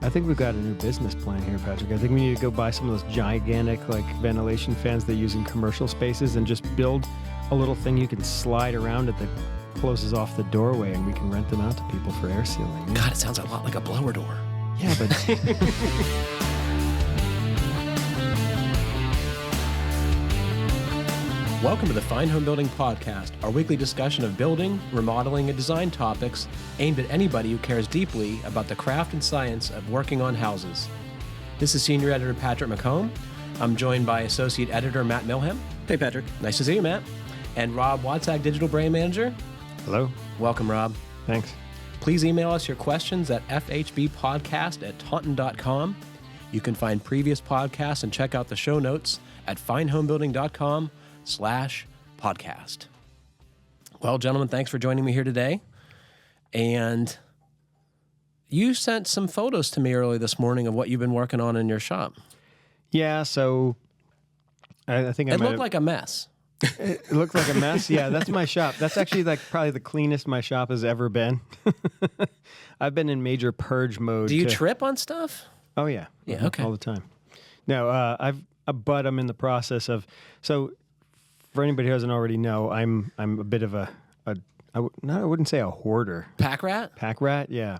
I think we've got a new business plan here, Patrick. I think we need to go buy some of those gigantic ventilation fans they use in commercial spaces and just build a little thing you can slide around it that closes off the doorway, and we can rent them out to people for air sealing. God, it sounds a lot like a blower door. Yeah, but... Welcome to the Fine Home Building Podcast, our weekly discussion of building, remodeling, and design topics aimed at anybody who cares deeply about the craft and science of working on houses. This is Senior Editor Patrick McComb. I'm joined by Associate Editor Matt Milham. Hey, Patrick. Nice to see you, Matt. And Rob Watzak, Digital Brand Manager. Hello. Welcome, Rob. Thanks. Please email us your questions at fhbpodcast@taunton.com. You can find previous podcasts and check out the show notes at finehomebuilding.com/podcast. Well, gentlemen, thanks for joining me here today. And you sent some photos to me early this morning of what you've been working on in your shop. Yeah, so I think it looked like a mess. It looked like a mess. Yeah, that's my shop. That's actually probably the cleanest my shop has ever been. I've been in major purge mode. Do you trip on stuff? Oh, yeah. Yeah, okay. All the time. No, but I'm in the process of... So, for anybody who doesn't already know, I'm a bit of I wouldn't say a hoarder. Pack rat? Pack rat, yeah.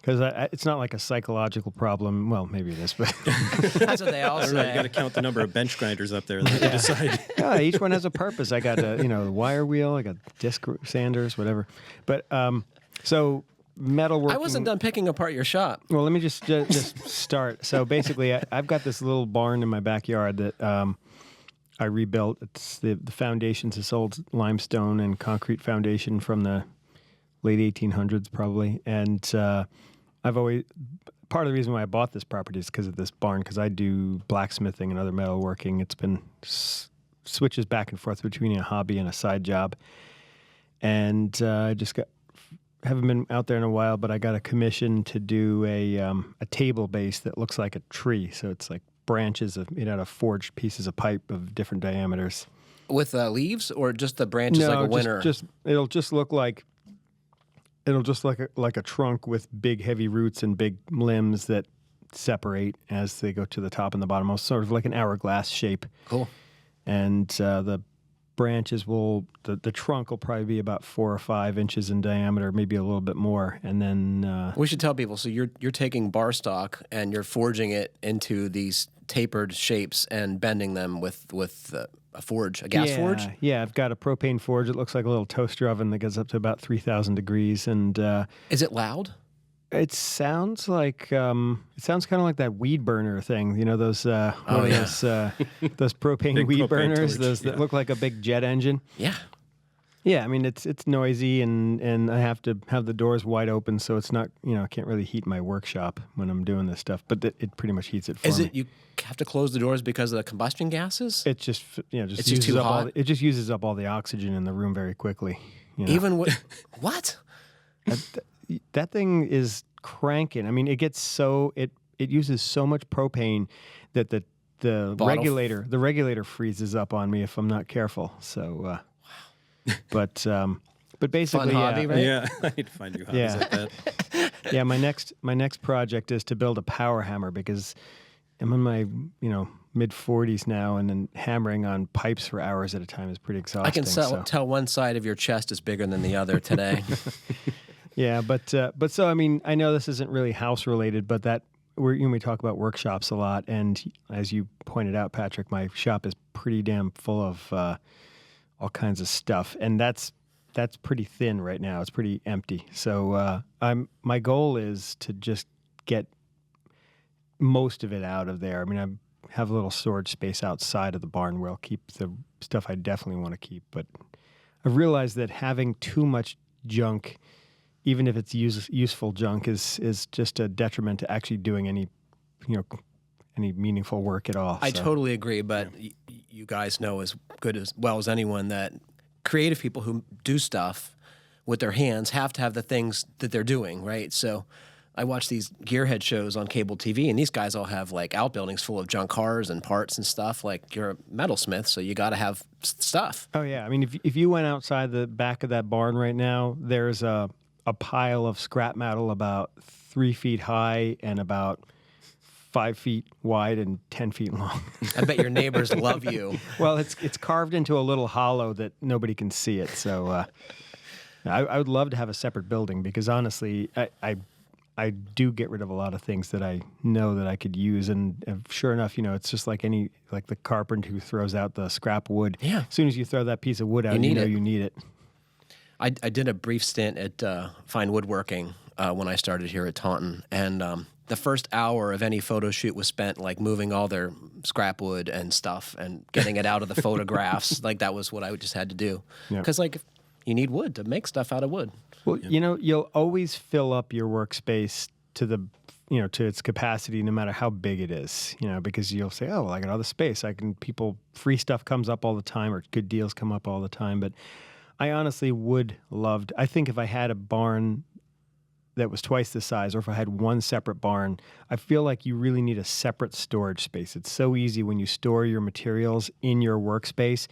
Because it's not like a psychological problem. Well, maybe it is, but... That's what they all say. I don't know, you got to count the number of bench grinders up there that you decide. Yeah, each one has a purpose. I got the wire wheel, I got disc sanders, whatever. But, so... metalworking. I wasn't done picking apart your shop. Well, let me just start. So basically, I've got this little barn in my backyard that I rebuilt. It's the foundation's this old limestone and concrete foundation from the late 1800s, probably. And I've always part of the reason why I bought this property is because of this barn. Because I do blacksmithing and other metalworking. It's been switches back and forth between a hobby and a side job. And I just haven't been out there in a while, but I got a commission to do a table base that looks like a tree. So it's like branches made out of forged pieces of pipe of different diameters. With leaves, or just the branches like a winter? It'll just look like a trunk with big heavy roots and big limbs that separate as they go to the top and the bottom, sort of like an hourglass shape. Cool. And the branches the trunk will probably be about 4 or 5 inches in diameter, maybe a little bit more, and then we should tell people. So you're taking bar stock and you're forging it into these tapered shapes and bending them with a forge, a gas forge. Yeah, I've got a propane forge. It looks like a little toaster oven that gets up to about 3,000 degrees. And is it loud? It sounds like kind of like that weed burner thing. You know those those propane weed burners, those that look like a big jet engine. Yeah. Yeah, I mean it's noisy and I have to have the doors wide open, so it's not I can't really heat my workshop when I'm doing this stuff, but it pretty much heats it for me. Is it you have to close the doors because of the combustion gases? It just it's just too hot. It just uses up all the oxygen in the room very quickly. Even what? That thing is cranking. I mean, it gets it uses so much propane that the regulator freezes up on me if I'm not careful. So, wow. But basically, fun hobby, right? Yeah, I need to find new hobbies like that. Yeah, my next project is to build a power hammer because I'm in my mid 40s now, and then hammering on pipes for hours at a time is pretty exhausting. I can tell one side of your chest is bigger than the other today. Yeah, but so I mean, I know this isn't really house related, but we talk about workshops a lot, and as you pointed out, Patrick, my shop is pretty damn full of all kinds of stuff, and that's pretty thin right now. It's pretty empty. So my goal is to just get most of it out of there. I mean, I have a little storage space outside of the barn where I'll keep the stuff I definitely want to keep, but I've realized that having too much junk, even if it's useful junk, is just a detriment to actually doing any meaningful work at all. I totally agree, but you guys know as good as well as anyone that creative people who do stuff with their hands have to have the things that they're doing, right? So I watch these gearhead shows on cable TV, and these guys all have like outbuildings full of junk cars and parts and stuff. Like, you're a metalsmith, so you got to have stuff. Oh yeah, I mean, if you went outside the back of that barn right now, there's a pile of scrap metal about 3 feet high and about 5 feet wide and 10 feet long. I bet your neighbors love you. Well, it's carved into a little hollow that nobody can see it. So I would love to have a separate building because honestly, I do get rid of a lot of things that I know that I could use. And sure enough, it's just like like the carpenter who throws out the scrap wood. Yeah. As soon as you throw that piece of wood out, you need it. I did a brief stint at Fine Woodworking when I started here at Taunton, and the first hour of any photo shoot was spent like moving all their scrap wood and stuff and getting it out of the photographs. Like that was what I just had to do because like you need wood to make stuff out of wood. Well, you'll always fill up your workspace to to its capacity, no matter how big it is, because you'll say, oh, well, I got all the space. Free stuff comes up all the time or good deals come up all the time. But I honestly I think if I had a barn that was twice the size, or if I had one separate barn, I feel like you really need a separate storage space. It's so easy when you store your materials in your workspace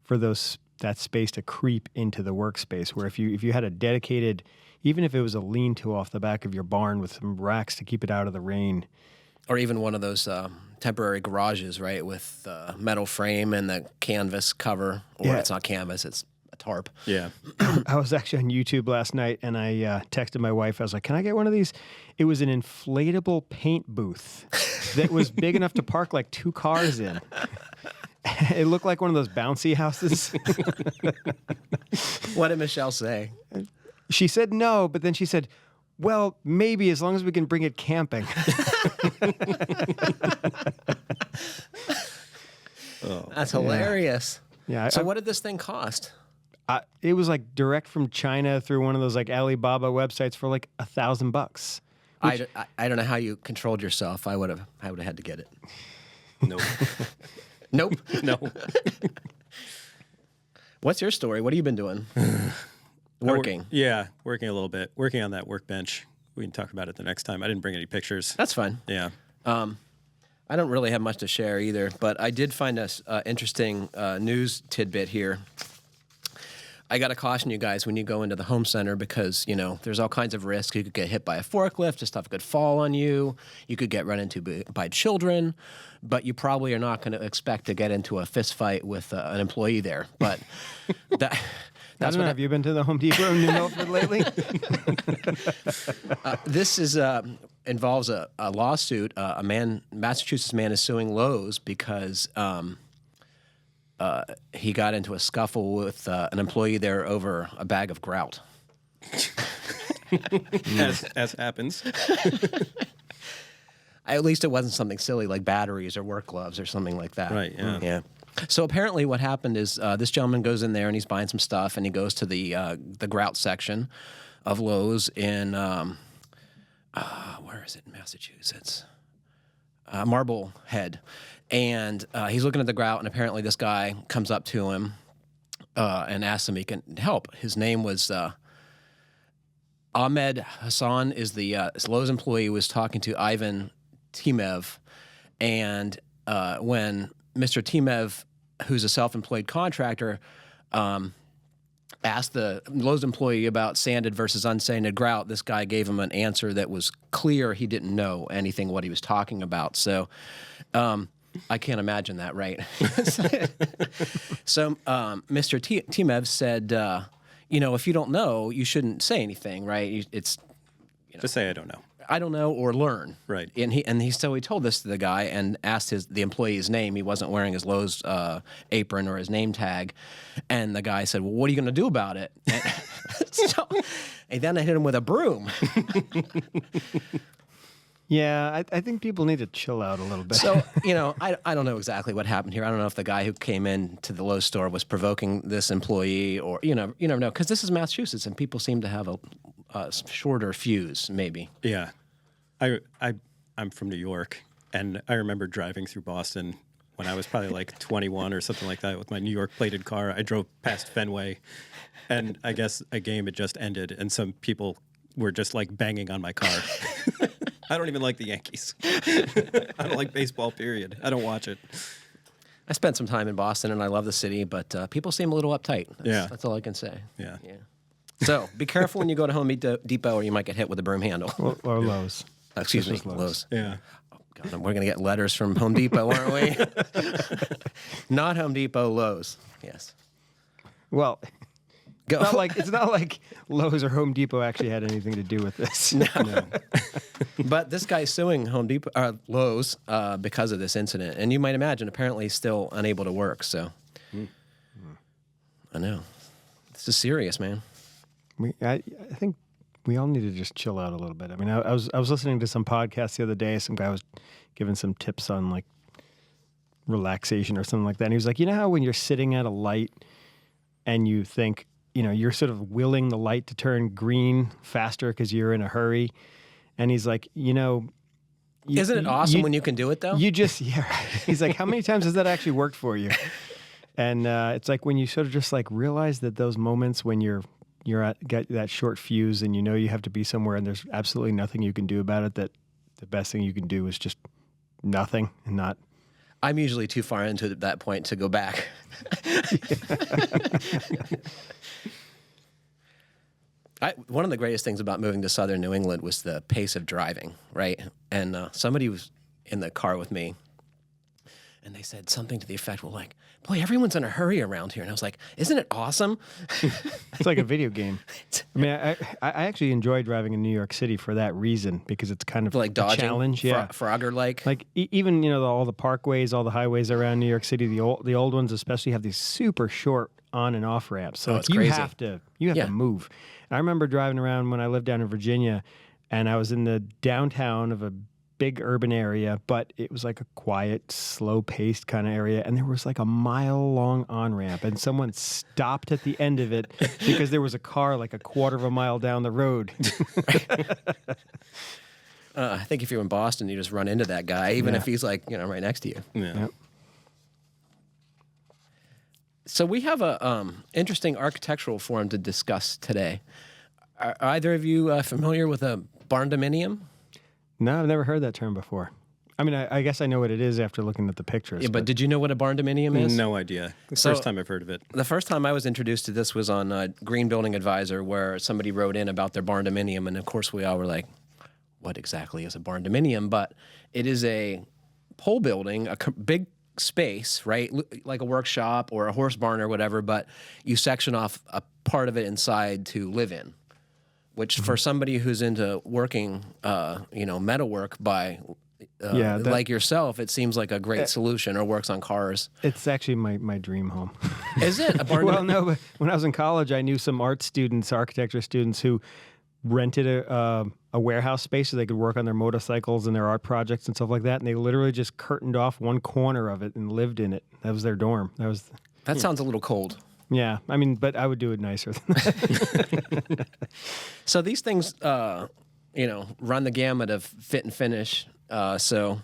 for that space to creep into the workspace. Where if you had a dedicated, even if it was a lean-to off the back of your barn with some racks to keep it out of the rain, or even one of those temporary garages, right, with metal frame and the canvas cover, or it's not canvas, it's a tarp. Yeah. I was actually on YouTube last night, and I texted my wife. I was like, can I get one of these? It was an inflatable paint booth that was big enough to park like 2 cars in. It looked like one of those bouncy houses. What did Michelle say? She said no, but then she said, well, maybe as long as we can bring it camping. That's hilarious. Yeah. So what did this thing cost? It was like direct from China through one of those like Alibaba websites for like $1,000. I don't know how you controlled yourself. I would have had to get it. Nope. Nope. No. What's your story? What have you been doing? Working. Working a little bit. Working on that workbench. We can talk about it the next time. I didn't bring any pictures. That's fine. Yeah. I don't really have much to share either, but I did find a interesting news tidbit here. I got to caution you guys when you go into the home center because, there's all kinds of risks. You could get hit by a forklift, the stuff could fall on you. You could get run into by children, but you probably are not going to expect to get into a fist fight with an employee there. But that's what. Have you been to the Home Depot in New Milford lately? This involves a lawsuit. Massachusetts man is suing Lowe's because he got into a scuffle with an employee there over a bag of grout. As happens. At least it wasn't something silly like batteries or work gloves or something like that. Right, yeah. Yeah. So apparently what happened is this gentleman goes in there and he's buying some stuff and he goes to the grout section of Lowe's in, where is it in Massachusetts? Marblehead. And he's looking at the grout, and apparently this guy comes up to him and asks him if he can help. His name was Ahmed Hassan, is the Lowe's employee who was talking to Ivan Timev. And when Mr. Timev, who's a self-employed contractor, asked the Lowe's employee about sanded versus unsanded grout, this guy gave him an answer that was clear he didn't know anything what he was talking about. So I can't imagine that, right? So Mr. Timev said, if you don't know, you shouldn't say anything, right? It's Just say I don't know. I don't know, or learn. Right. So he told this to the guy and asked the employee his name. He wasn't wearing his Lowe's apron or his name tag. And the guy said, well, what are you going to do about it? And then I hit him with a broom. Yeah, I think people need to chill out a little bit. So, I don't know exactly what happened here. I don't know if the guy who came in to the Lowe's store was provoking this employee or, you never know. Because this is Massachusetts and people seem to have a shorter fuse, maybe. Yeah. I'm from New York, and I remember driving through Boston when I was probably like 21 or something like that with my New York plated car. I drove past Fenway, and I guess a game had just ended, and some people were just like banging on my car. I don't even like the Yankees. I don't like baseball, period. I don't watch it. I spent some time in Boston, and I love the city, but people seem a little uptight. That's all I can say. Yeah. So be careful when you go to Home Depot, or you might get hit with a broom handle. Or Lowe's. Excuse me, Lowe's. Lowe's. Yeah. God, we're going to get letters from Home Depot, aren't we? Not Home Depot, Lowe's. Yes. Well, Go. it's not like Lowe's or Home Depot actually had anything to do with this. No. But this guy's suing Lowe's because of this incident, and you might imagine apparently he's still unable to work. So, I know this is serious, man. I think we all need to just chill out a little bit. I mean, I was listening to some podcast the other day. Some guy was giving some tips on like relaxation or something like that. And he was like, you know how when you're sitting at a light and you think, you're sort of willing the light to turn green faster because you're in a hurry. And he's like, isn't it awesome when you can do it though? He's like, how many times has that actually worked for you? And it's like when you sort of just like realize that those moments when you're got that short fuse and you have to be somewhere and there's absolutely nothing you can do about it, that the best thing you can do is just nothing and not. I'm usually too far into that point to go back. One of the greatest things about moving to southern New England was the pace of driving, right? And somebody was in the car with me, and they said something to the effect, well, like, boy, everyone's in a hurry around here. And I was like, isn't it awesome? It's like a video game. I mean, I actually enjoy driving in New York City for that reason, because it's kind of like a dodging, challenge. Yeah. Frogger-like. Like even, all the parkways, all the highways around New York City, the old ones especially have these super short on and off ramps. So it's you crazy. have to move. I remember driving around when I lived down in Virginia, and I was in the downtown of a big urban area, but it was like a quiet, slow-paced kind of area, and there was like a mile-long on-ramp, and someone stopped at the end of it because there was a car like a quarter of a mile down the road. I think if you're in Boston, you just run into that guy, even if he's like, right next to you. Yeah. Yep. So we have a interesting architectural form to discuss today. Are either of you familiar with a Barndominium? No, I've never heard that term before. I mean, I guess I know what it is after looking at the pictures. Yeah, but did you know what a Barndominium is? No idea. First time I've heard of it. The first time I was introduced to this was on Green Building Advisor, where somebody wrote in about their Barndominium, and of course we all were like, what exactly is a Barndominium? But it is a pole building, big space, right? Like a workshop or a horse barn or whatever, but you section off a part of it inside to live in, which for somebody who's into working, metalwork by, like yourself, it seems like a great solution, or works on cars. It's actually my dream home. Is it? A barn? Well, no, but when I was in college, I knew some architecture students who rented a warehouse space so they could work on their motorcycles and their art projects and stuff like that. And they literally just curtained off one corner of it and lived in it. That was their dorm. That sounds a little cold. Yeah. I mean, but I would do it nicer than that. So these things, run the gamut of fit and finish. So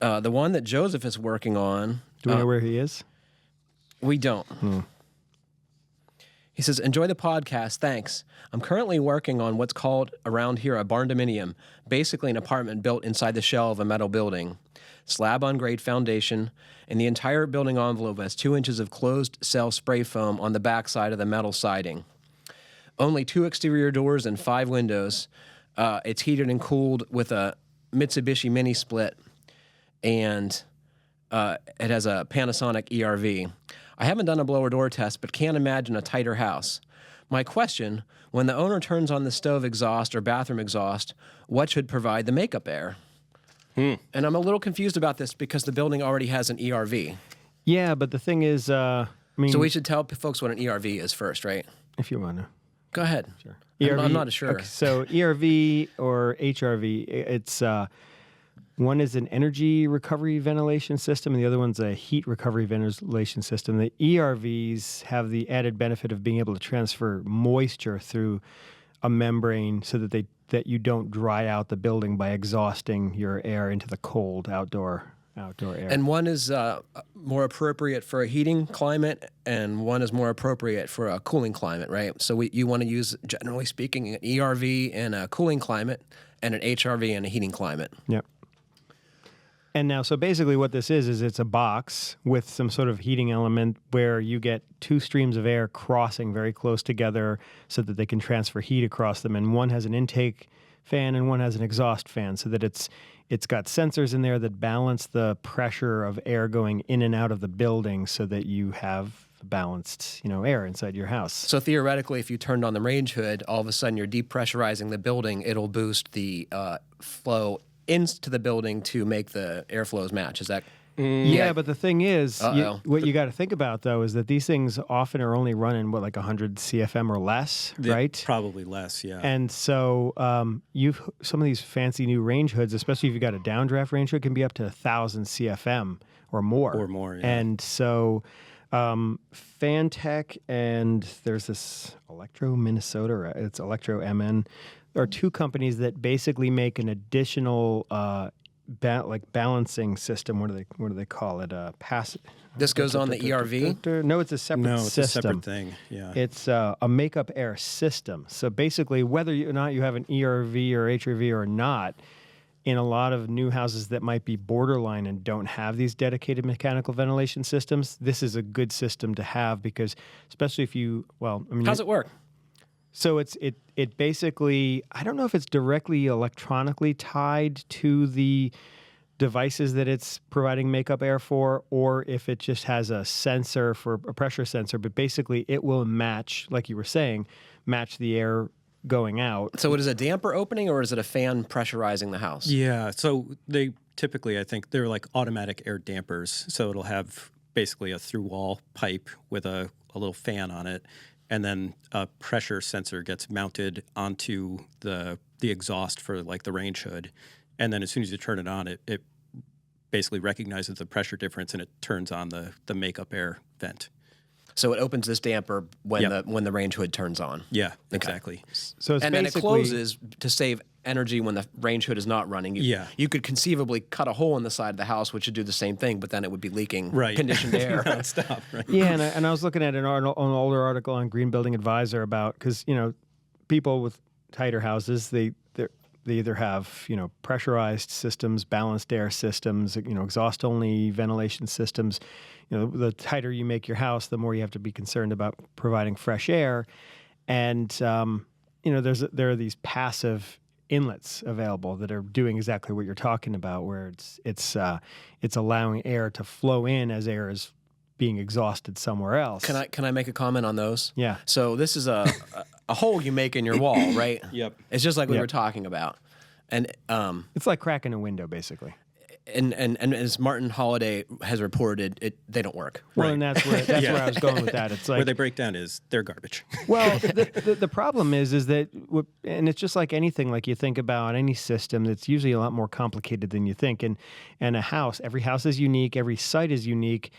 the one that Joseph is working on. Do we know where he is? We don't. He says, enjoy the podcast, thanks. I'm currently working on what's called around here a barndominium, basically an apartment built inside the shell of a metal building. Slab on grade foundation, and the entire building envelope has 2 inches of closed cell spray foam on the back side of the metal siding. Only 2 exterior doors and 5 windows. It's heated and cooled with a Mitsubishi mini split, and it has a Panasonic ERV. I haven't done a blower door test, but can't imagine a tighter house. My question, when the owner turns on the stove exhaust or bathroom exhaust, what should provide the makeup air? And I'm a little confused about this because the building already has an ERV. Yeah, but the thing is, so we should tell folks what an ERV is first, right? if you want to. Go ahead. Sure. I'm not sure. Okay, so ERV or HRV, it's one is an energy recovery ventilation system, and the other one's a heat recovery ventilation system. The ERVs have the added benefit of being able to transfer moisture through a membrane so that you don't dry out the building by exhausting your air into the cold outdoor air. And one is more appropriate for a heating climate, and one is more appropriate for a cooling climate, right? So you want to use, generally speaking, an ERV in a cooling climate and an HRV in a heating climate. Yep. And now, so basically what this is it's a box with some sort of heating element where you get two streams of air crossing very close together so that they can transfer heat across them. And one has an intake fan and one has an exhaust fan, so that it's got sensors in there that balance the pressure of air going in and out of the building so that you have balanced, air inside your house. So theoretically, if you turned on the range hood, all of a sudden you're depressurizing the building. It'll boost the flow into the building to make the airflows match. Is that? Yeah, but the thing is, what you got to think about, though, is that these things often are only running, like 100 CFM or less, right? Probably less, yeah. And so some of these fancy new range hoods, especially if you've got a downdraft range hood, can be up to 1,000 CFM or more. Or more, yeah. And so Fantech and there's this Electro Minnesota, or it's Electro MN, are two companies that basically make an additional balancing system. What do they call it? This goes on the ERV? No, it's a separate system. It's a separate thing. Yeah, it's a makeup air system. So basically, whether or not you have an ERV or HRV or not, in a lot of new houses that might be borderline and don't have these dedicated mechanical ventilation systems, this is a good system to have because, especially if how's it work? So it basically, I don't know if it's directly electronically tied to the devices that it's providing makeup air for, or if it just has a sensor for a pressure sensor, but basically it will match, like you were saying, match the air going out. So it is a damper opening or is it a fan pressurizing the house? Yeah, so they typically, I think, they're like automatic air dampers. So it'll have basically a through-wall pipe with a little fan on it, and then a pressure sensor gets mounted onto the exhaust for like the range hood. And then as soon as you turn it on, it basically recognizes the pressure difference and it turns on the makeup air vent. So it opens this damper when the range hood turns on. Yeah, exactly. So it's then it closes to save energy when the range hood is not running. You could conceivably cut a hole in the side of the house, which would do the same thing, but then it would be leaking conditioned air nonstop. Right? Yeah, and I was looking at an older article on Green Building Advisor about, because people with tighter houses, they either have pressurized systems, balanced air systems, exhaust only ventilation systems. The tighter you make your house, the more you have to be concerned about providing fresh air. And there are these passive inlets available that are doing exactly what you're talking about, where it's allowing air to flow in as air is being exhausted somewhere else. Can I make a comment on those? Yeah. So this is a hole you make in your wall, right? Yep. It's just like we were talking about, and it's like cracking a window, basically. And as Martin Holliday has reported, they don't work. Well, and that's where I was going with that. It's like where they break down is they're garbage. Well, the problem is that, and it's just like anything. Like you think about any system, that's usually a lot more complicated than you think. And a house, every house is unique, every site is unique,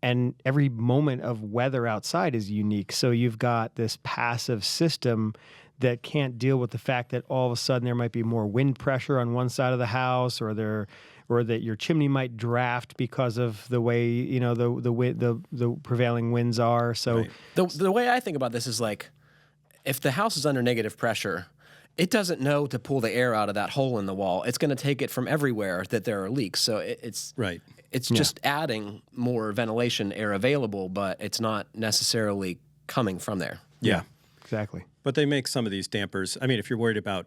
and every moment of weather outside is unique. So you've got this passive system that can't deal with the fact that all of a sudden there might be more wind pressure on one side of the house, or that your chimney might draft because of the way the prevailing winds are. So the way I think about this is like, if the house is under negative pressure, it doesn't know to pull the air out of that hole in the wall. It's going to take it from everywhere that there are leaks. So it's right. It's just adding more ventilation air available, but it's not necessarily coming from there. Yeah. Exactly. But they make some of these dampers. I mean, if you're worried about,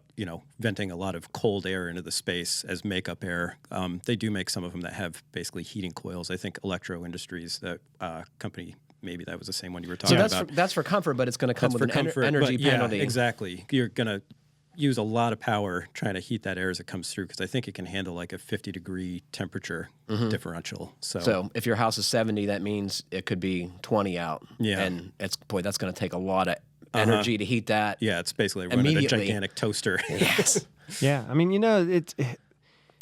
venting a lot of cold air into the space as makeup air, they do make some of them that have basically heating coils. I think Electro Industries, that company, maybe that was the same one you were talking about. That's for comfort, but it's going to come with an energy penalty. Yeah, exactly. You're going to use a lot of power trying to heat that air as it comes through, because I think it can handle like a 50-degree temperature differential. So if your house is 70, that means it could be 20 out. Yeah. And that's going to take a lot of energy to heat that. Yeah, it's basically running a gigantic toaster. Yes. Yeah, I mean,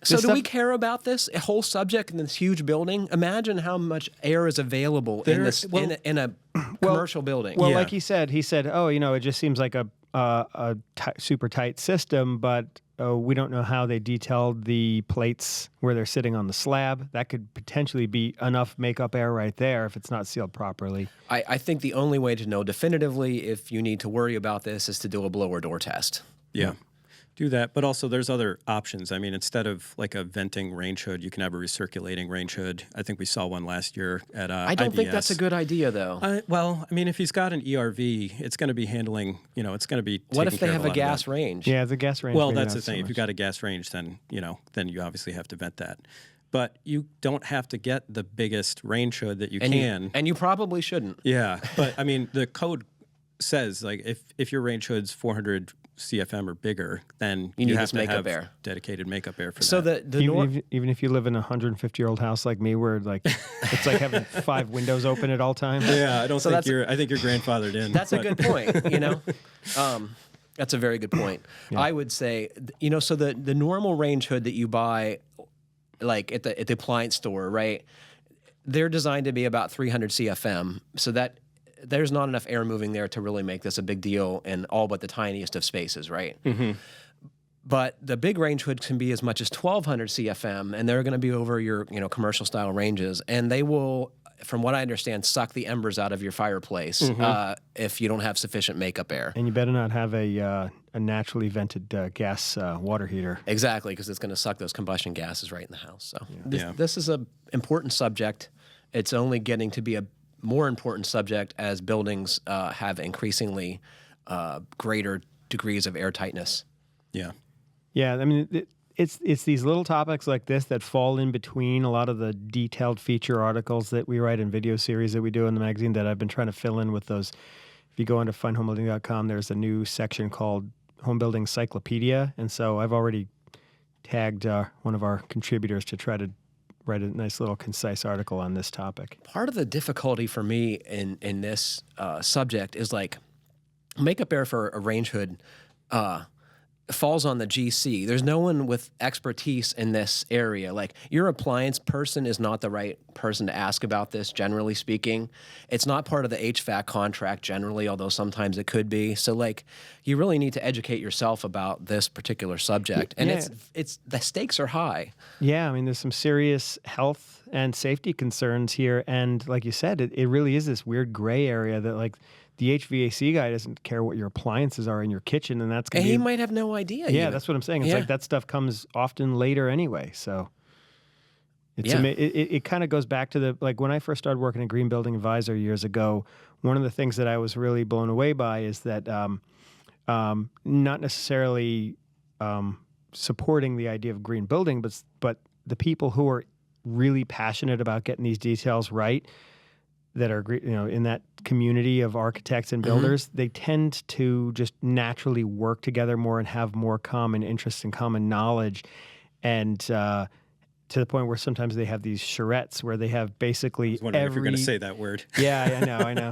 So do we care about this whole subject in this huge building? Imagine how much air is available in a commercial building. Well, like he said, oh, it just seems like a super tight system, but we don't know how they detailed the plates where they're sitting on the slab. That could potentially be enough makeup air right there if it's not sealed properly. I think the only way to know definitively if you need to worry about this is to do a blower door test. Yeah. do that, but also there's other options. I mean, instead of like a venting range hood, you can have a recirculating range hood. I think we saw one last year at I don't think that's a good idea, though. Well, I mean, if he's got an ERV, it's going to be handling, it's going to be What if taking they care of have a lot of gas that. range? Yeah, the gas range. Well, maybe that's not the thing. so If you've much. got a gas range, then you obviously have to vent that. But you don't have to get the biggest range hood that you can. And you probably shouldn't. Yeah, but I mean, the code says like if your range hood's 400 CFM or bigger, then You need have this to makeup have air. dedicated makeup air for So that. Even if you live in a 150-year-old house like me, where like it's like having 5 windows open at all times. Yeah, I So think you're grandfathered in. That's a good point, That's a very good point. Yeah. I would say, so the normal range hood that you buy, like at the appliance store, right? They're designed to be about 300 CFM, so that there's not enough air moving there to really make this a big deal in all but the tiniest of spaces, right? Mm-hmm. But the big range hood can be as much as 1,200 CFM, and they're going to be over your commercial style ranges, and they will, from what I understand, suck the embers out of your fireplace if you don't have sufficient makeup air. And you better not have a naturally vented gas water heater. Exactly, because it's going to suck those combustion gases right in the house. So Yeah. this is an important subject. It's only getting to be a more important subject as buildings have increasingly greater degrees of airtightness. Yeah. Yeah, I mean, it's these little topics like this that fall in between a lot of the detailed feature articles that we write and video series that we do in the magazine that I've been trying to fill in with those. If you go into findhomebuilding.com, there's a new section called Homebuilding Cyclopedia, and so I've already tagged one of our contributors to try to write a nice little concise article on this topic. Part of the difficulty for me in this subject is like makeup air for a range hood falls on the GC. There's no one with expertise in this area. Like your appliance person is not the right person to ask about this, generally speaking. It's not part of the HVAC contract generally, although sometimes it could be. So like you really need to educate yourself about this particular subject. And Yeah. it's the stakes are high. Yeah, I mean, there's some serious health and safety concerns here. And like you said, it really is this weird gray area that like the HVAC guy doesn't care what your appliances are in your kitchen, and that's going And to be... he might have no idea. Yeah, even. that's what I'm saying. It's Yeah. like that stuff comes often later anyway. So it's Yeah. it kind of goes back to the, like when I first started working at Green Building Advisor years ago, one of the things that I was really blown away by is that not necessarily supporting the idea of green building, but the people who are really passionate about getting these details right, that are in that community of architects and builders, they tend to just naturally work together more and have more common interests and common knowledge, and to the point where sometimes they have these charrettes where they have basically I was wondering if you're going to say that word. Yeah, I know.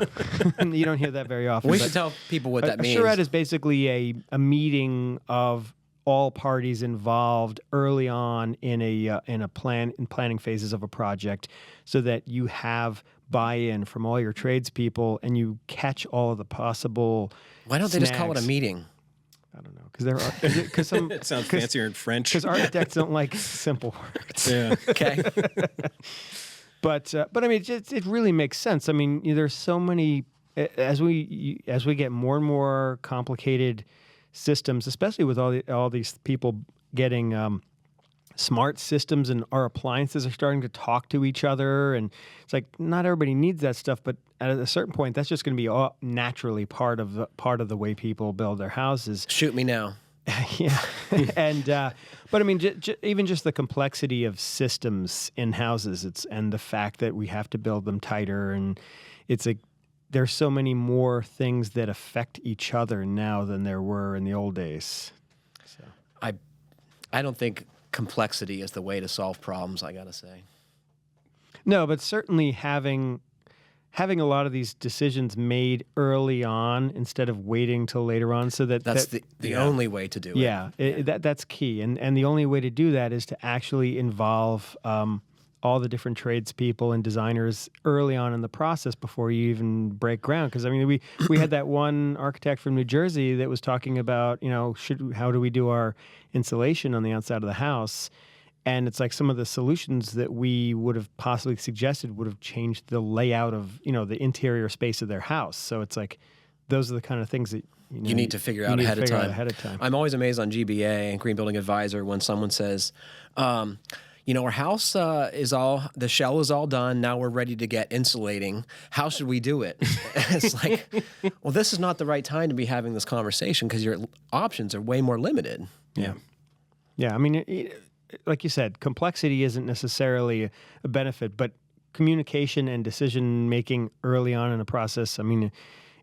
You don't hear that very often. We but should tell people what that a means. charrette is basically a meeting of all parties involved early on in planning phases of a project, so that you have buy-in from all your tradespeople and you catch all of the possible. Why don't they just call it a snags. mean? I don't know, because some It sounds fancier in French. because architects don't like simple words. Yeah. Okay. But I mean, it really makes sense. I mean, there's so many as we get more and more complicated systems, especially with all these people getting smart systems, and our appliances are starting to talk to each other, and it's like not everybody needs that stuff, but at a certain point, that's just going to be all naturally part of the way people build their houses. Shoot me now. Yeah, and but I mean, even just the complexity of systems in houses, and the fact that we have to build them tighter, and it's like there's so many more things that affect each other now than there were in the old days. So I don't think complexity is the way to solve problems, I gotta say. no, but certainly having a lot of these decisions made early on instead of waiting till later on, so That's the only way to do it. Yeah, that's key. And the only way to do that is to actually involve all the different tradespeople and designers early on in the process before you even break ground. Because, I mean, we had that one architect from New Jersey that was talking about, how do we do our insulation on the outside of the house? And it's like some of the solutions that we would have possibly suggested would have changed the layout of, the interior space of their house. So it's like those are the kind of things that you need to figure out ahead of time. I'm always amazed on GBA and Green Building Advisor when someone says, our house the shell is all done. Now we're ready to get insulating. How should we do it? It's like, well, this is not the right time to be having this conversation because your options are way more limited. Yeah. Yeah. I mean, like you said, complexity isn't necessarily a benefit, but communication and decision making early on in the process. I mean,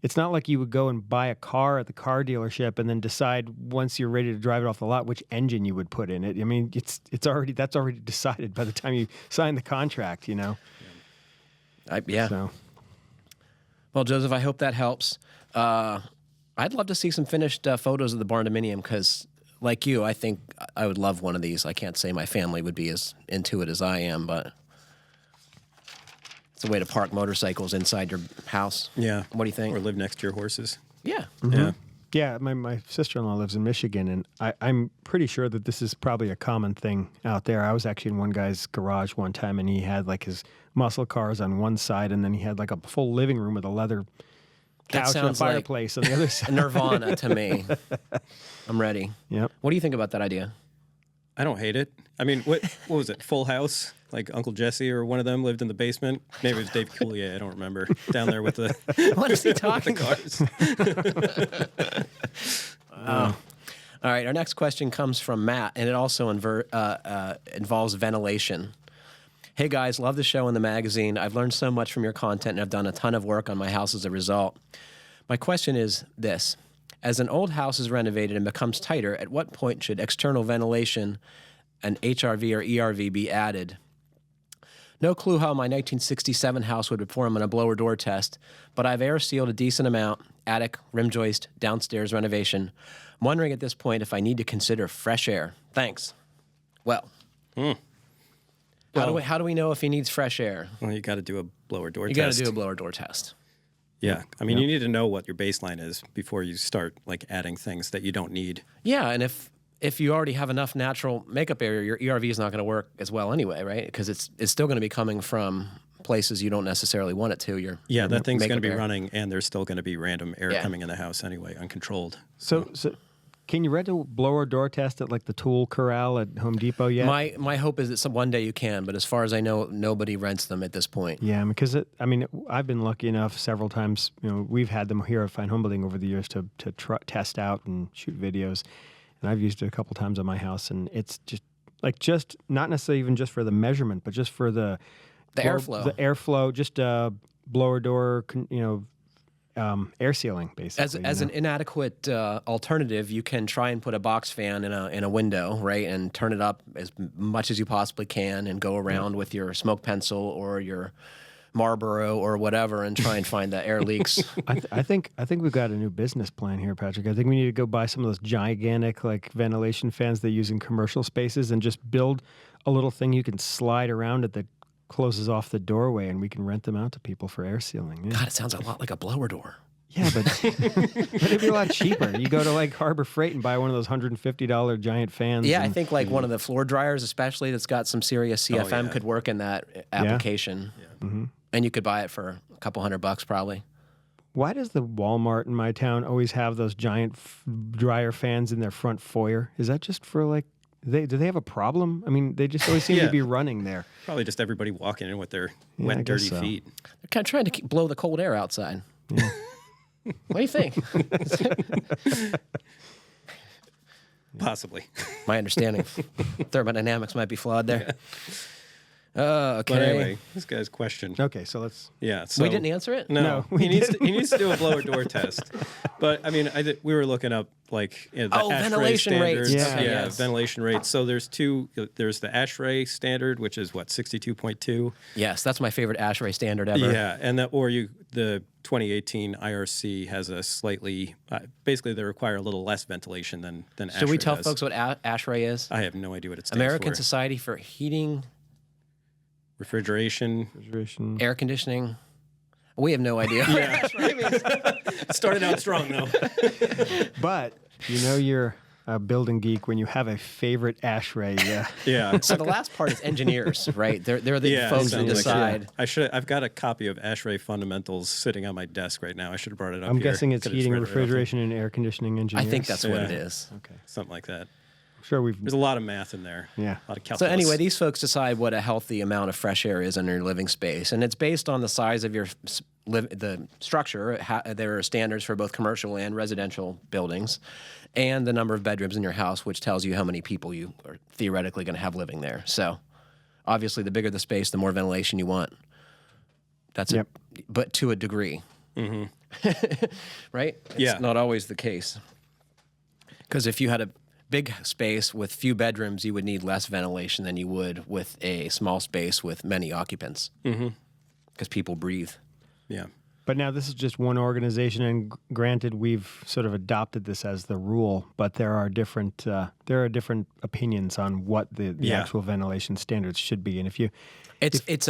it's not like you would go and buy a car at the car dealership and then decide once you're ready to drive it off the lot which engine you would put in it. I mean, that's already decided by the time you sign the contract. Yeah. So. Well, Joseph, I hope that helps. I'd love to see some finished photos of the Barndominium because, like you, I think I would love one of these. I can't say my family would be as into it as I am, but it's a way to park motorcycles inside your house. Yeah. What do you think? Or live next to your horses. Yeah. Mm-hmm. Yeah. Yeah, my sister-in-law lives in Michigan, and I'm pretty sure that this is probably a common thing out there. I was actually in one guy's garage one time, and he had like his muscle cars on one side, and then he had like a full living room with a leather couch and a fireplace on the other side. Nirvana to me. I'm ready. Yep. What do you think about that idea? I don't hate it. I mean, what was it? Full House? Like Uncle Jesse or one of them lived in the basement. Maybe it was Dave Coulier. I don't remember. Down there with the what is he talking cars? All right. Our next question comes from Matt, and it also involves ventilation. Hey guys, love the show and the magazine. I've learned so much from your content, and I've done a ton of work on my house as a result. My question is this: as an old house is renovated and becomes tighter, at what point should external ventilation and HRV or ERV be added? No clue how my 1967 house would perform on a blower door test, but I've air sealed a decent amount, attic, rim joist, downstairs renovation. I'm wondering at this point if I need to consider fresh air. Thanks. Well, how do we know if he needs fresh air? Well, you got to do a blower door test. You got to do a blower door test. Yeah. I mean, you need to know what your baseline is before you start like adding things that you don't need. Yeah, and if you already have enough natural makeup area, your ERV is not going to work as well anyway, right? Because it's still going to be coming from places you don't necessarily want it to. That thing's going to be running, and there's still going to be random air coming in the house anyway, uncontrolled. So can you rent a blower door test at like the tool corral at Home Depot yet? My hope is that one day you can, but as far as I know, nobody rents them at this point. Yeah, because I've been lucky enough several times. We've had them here at Fine Homebuilding over the years to test out and shoot videos. And I've used it a couple times on my house, and it's just not necessarily even just for the measurement, but just for the airflow. The airflow, just blower door, air sealing, basically. As an inadequate alternative, you can try and put a box fan in a window, right, and turn it up as much as you possibly can, and go around with your smoke pencil or your Marlboro or whatever and try and find the air leaks. I think we've got a new business plan here, Patrick. I think we need to go buy some of those gigantic like ventilation fans they use in commercial spaces and just build a little thing you can slide around it that closes off the doorway, and we can rent them out to people for air sealing. Yeah. God, it sounds a lot like a blower door. Yeah, but it'd be a lot cheaper. You go to like Harbor Freight and buy one of those $150 giant fans. Yeah, I think like one of the floor dryers, especially that's got some serious CFM, could work in that application. Yeah. Mm-hmm. And you could buy it for a couple $100 probably. Why does the Walmart in my town always have those giant dryer fans in their front foyer? Is that just for like, do they have a problem? I mean, they just always seem to be running there. Probably just everybody walking in with their wet, dirty feet. They're kind of trying to blow the cold air outside. Yeah. What do you think? Possibly. My understanding of thermodynamics might be flawed there. Yeah. Okay. But anyway, this guy's question. Okay, so let's. Yeah, so we didn't answer it. No, he needs to do a blower door test. But I mean, we were looking up like the ventilation rates. Yeah, ventilation rates. So there's two. There's the ASHRAE standard, which is what 62.2. Yes, that's my favorite ASHRAE standard ever. Yeah, and the 2018 IRC has a slightly basically they require a little less ventilation than ASHRAE. Should we tell folks what ASHRAE is? I have no idea what it stands American for. Society for Heating. Refrigeration, air conditioning. We have no idea. Yeah. Started out strong though. But you know your a building geek when you have a favorite ASHRAE. Yeah. So the last part is engineers, right? They're the folks who sounds like it. decide. I've got a copy of ASHRAE Fundamentals sitting on my desk right now. I should have brought it up I'm here. guessing it's Could've just heating, read it right off refrigeration, and air conditioning I engineers. think that's what Yeah. it is. Okay. something like that. I'm sure we've. There's a lot of math in there. Yeah. A lot of So calculus. anyway, these folks decide what a healthy amount of fresh air is in your living space, and it's based on the size of your the structure. There are standards for both commercial and residential buildings, and the number of bedrooms in your house, which tells you how many people you are theoretically going to have living there. So, obviously, the bigger the space, the more ventilation you want. That's Yep. but to a degree, right? It's Yeah. not always the case. Because if you had a big space with few bedrooms, you would need less ventilation than you would with a small space with many occupants. Because people breathe. Yeah. But now this is just one organization, and granted, we've sort of adopted this as the rule. But there are different opinions on what the Yeah. actual ventilation standards should be. And if you, It's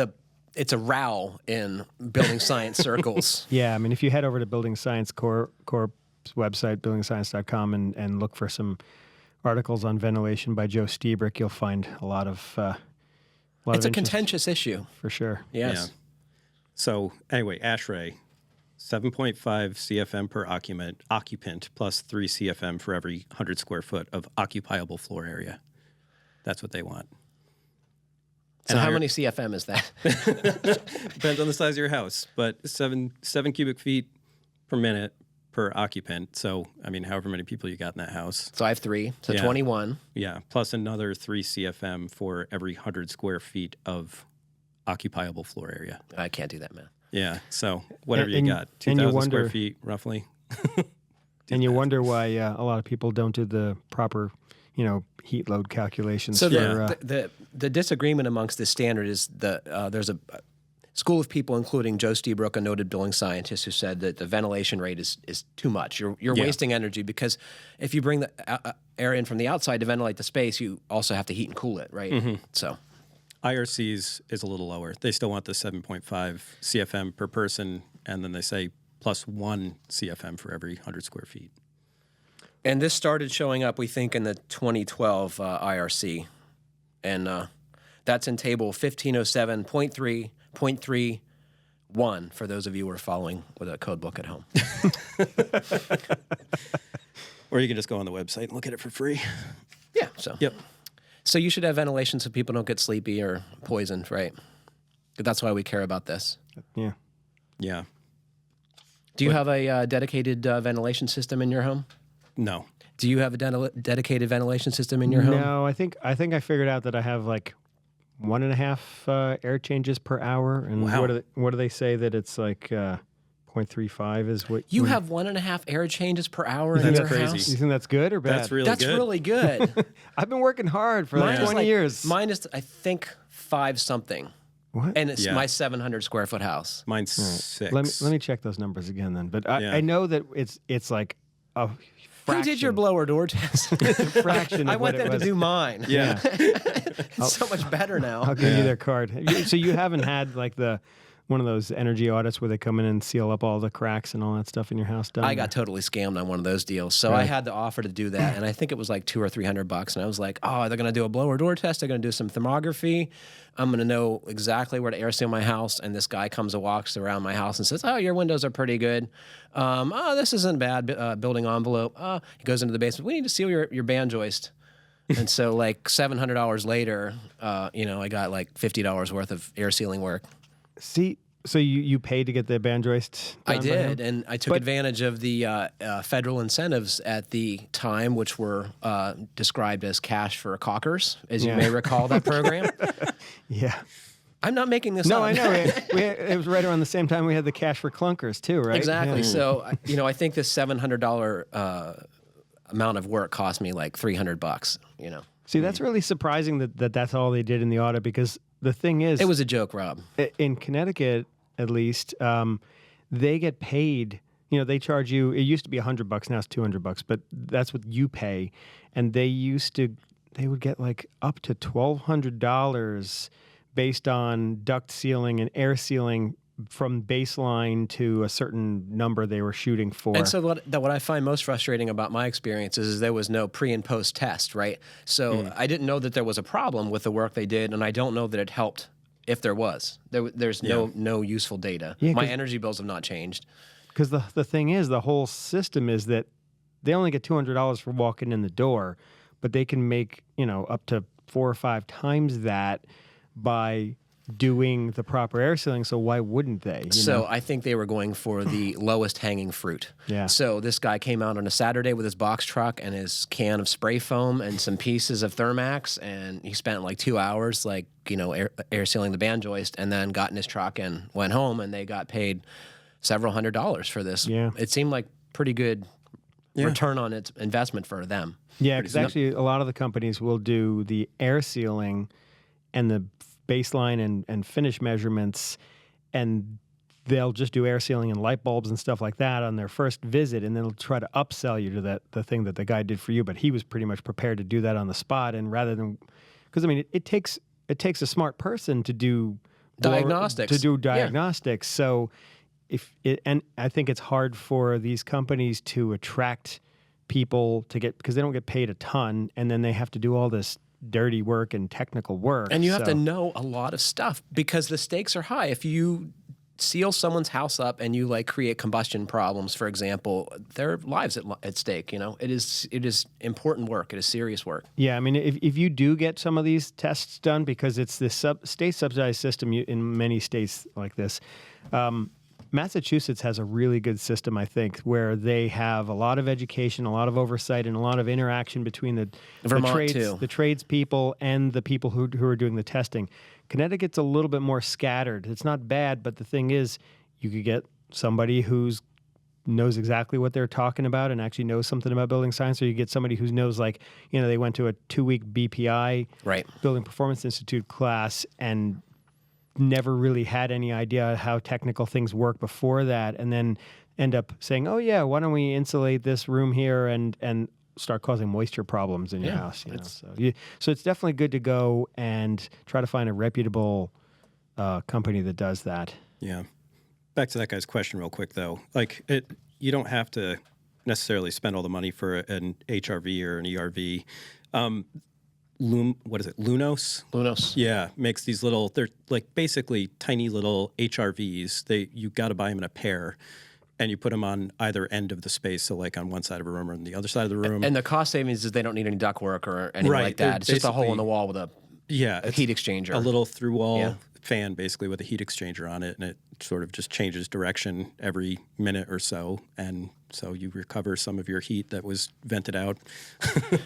a row in building science circles. yeah, I mean, if you head over to Building Science Corp's website, buildingscience.com, and look for some articles on ventilation by Joe Stiebrick, you'll find a lot of. It's a interest, contentious issue. for sure. Yes. Yeah. So anyway, ASHRAE, 7.5 CFM per occupant plus 3 CFM for every 100 square foot of occupiable floor area. That's what they want. So how many CFM is that? Depends on the size of your house, but seven cubic feet per minute per occupant. So, I mean, however many people you got in that house. So I have 3. So Yeah. 21. Yeah, plus another 3 CFM for every 100 square feet of occupiable floor area. I can't do that, man. Yeah, so whatever And- you got, and you 2,000 square wonder- feet roughly. And you wonder why a lot of people don't do the proper, heat load calculations. So for, the disagreement amongst this standard is that there's a school of people, including Joe Stiebrick, a noted building scientist, who said that the ventilation rate is too much. You're Yeah. wasting energy because if you bring the air in from the outside to ventilate the space, you also have to heat and cool it, right? So IRC's is a little lower. They still want the 7.5 CFM per person, and then they say plus 1 CFM for every 100 square feet. And this started showing up, we think, in the 2012 IRC. And that's in table 1507.3.31 for those of you who are following with a code book at home. Or you can just go on the website and look at it for free. Yeah. So Yep. So you should have ventilation so people don't get sleepy or poisoned, right? That's why we care about this. yeah. Yeah. Do you have a dedicated ventilation system in your home? No. Do you have a dedicated ventilation system in your home? No, I think I figured out that I have like 1.5 air changes per hour. And Wow. what do they say that it's like 0.35 is what You have 1.5 air changes per hour in That's your crazy. house? You think that's good or bad? That's really That's good. really good. I've been working hard for like Mine is 20 years. Mine is, I think, 5 something. What? And it's Yeah. my 700 square foot house. Mine's 6. Let me check those numbers again then. But Yeah. I know that it's like a Who did your blower door test? fraction I of want what it them to was. do mine. Yeah. It's so much better now. I'll give you their card. So you haven't had like one of those energy audits where they come in and seal up all the cracks and all that stuff in your house done? I got totally scammed on one of those deals. So I had the offer to do that, and I think it was like $200 or $300. And I was like, oh, they're going to do a blower door test. They're going to do some thermography. I'm going to know exactly where to air seal my house. And this guy comes and walks around my house and says, oh, your windows are pretty good. Oh, this isn't bad. Building envelope. He goes into the basement. We need to seal your band joist. And so like $700 later, I got like $50 worth of air sealing work. See, so you paid to get the band joist done I by him? did, and I took advantage of the federal incentives at the time, which were described as cash for cockers, as you may recall that program. Yeah. I'm not making this No, up. I know. It was right around the same time we had the cash for clunkers too, right? Exactly. Yeah. So, I think this $700 amount of work cost me like $300. See, that's really surprising that that's all they did in the audit, because the thing is, It was a joke, Rob. in Connecticut, at least, they get paid. They charge you. It used to be $100, now it's $200, but that's what you pay. And they would get like up to $1,200 based on duct sealing and air sealing from baseline to a certain number they were shooting for. And so what I find most frustrating about my experiences is there was no pre and post test, right? So I didn't know that there was a problem with the work they did, and I don't know that it helped if there was. There's no useful data. Yeah, my energy bills have not changed. Because the thing is, the whole system is that they only get $200 for walking in the door, but they can make, up to 4 or 5 times that by doing the proper air sealing. So why wouldn't they? So I think they were going for the lowest hanging fruit. Yeah. So this guy came out on a Saturday with his box truck and his can of spray foam and some pieces of Thermax, and he spent like 2 hours, air sealing the band joist, and then got in his truck and went home, and they got paid several $100s for this. Yeah. It seemed like pretty good return on its investment for them. Yeah, because actually a lot of the companies will do the air sealing and the baseline and finish measurements, and they'll just do air sealing and light bulbs and stuff like that on their first visit, and then they'll try to upsell you to the thing that the guy did for you, but he was pretty much prepared to do that on the spot. And rather than, because it takes a smart person to do diagnostics. So and I think it's hard for these companies to attract people because they don't get paid a ton, and then they have to do all this dirty work and technical work. And you have to know a lot of stuff because the stakes are high. If you seal someone's house up and you create combustion problems, for example, their lives at stake. It is important work. It is serious work. Yeah, if you do get some of these tests done, because it's this state subsidized system in many states like this. Massachusetts has a really good system, I think, where they have a lot of education, a lot of oversight, and a lot of interaction between the tradespeople and the people who are doing the testing. Connecticut's a little bit more scattered. It's not bad, but the thing is, you could get somebody who's knows exactly what they're talking about and actually knows something about building science, or you get somebody who knows, they went to a 2-week BPI, Building Performance Institute class, and never really had any idea how technical things work before that, and then end up saying, oh yeah, why don't we insulate this room here and start causing moisture problems in your house. So it's definitely good to go and try to find a reputable company that does that. Yeah. Back to that guy's question real quick though. You don't have to necessarily spend all the money for an HRV or an ERV. What is it? Lunos? Lunos. Yeah, makes these they're basically tiny little HRVs. You got to buy them in a pair, and you put them on either end of the space. So on one side of a room or on the other side of the room. And the cost savings is they don't need any ductwork or anything like that. It's just a hole in the wall with a heat exchanger. A little through wall fan basically with a heat exchanger on it, and it sort of just changes direction every minute or so, and so you recover some of your heat that was vented out.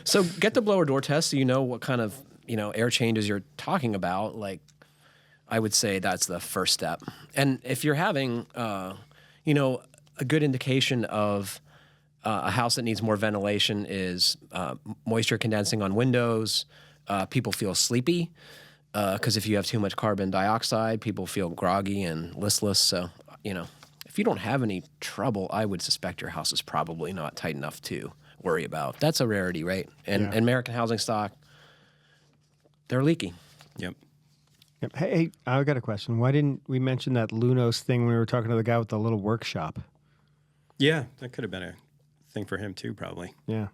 So get the blower door test so you know what kind of air changes you're talking about. I would say that's the first step. And if you're having a good indication of a house that needs more ventilation is moisture condensing on windows. People feel sleepy because if you have too much carbon dioxide, people feel groggy and listless. So, if you don't have any trouble, I would suspect your house is probably not tight enough to worry about. That's a rarity, right? And American housing stock, they're leaky. Yep. Hey, I got a question. Why didn't we mention that Lunos thing when we were talking to the guy with the little workshop? Yeah, that could have been a thing for him too, probably. Yeah.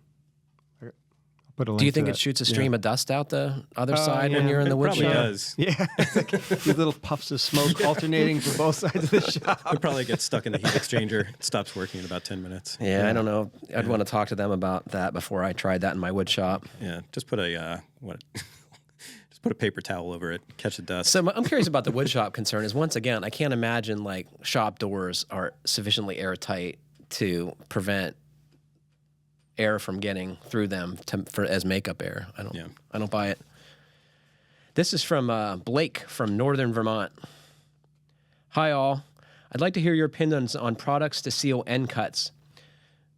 Do you think it shoots a stream of dust out the other side when you're in the wood shop? It probably does. Yeah. It's like these little puffs of smoke alternating from both sides of the shop. It probably gets stuck in the heat exchanger. It stops working in about 10 minutes. Yeah, I don't know. I'd want to talk to them about that before I tried that in my wood shop. Yeah, just put a just put a paper towel over it, catch the dust. So I'm curious about the wood shop concern is, once again, I can't imagine shop doors are sufficiently airtight to prevent air from getting through them as makeup air. I don't buy it. This is from Blake from Northern Vermont. Hi all. I'd like to hear your opinions on products to seal end cuts.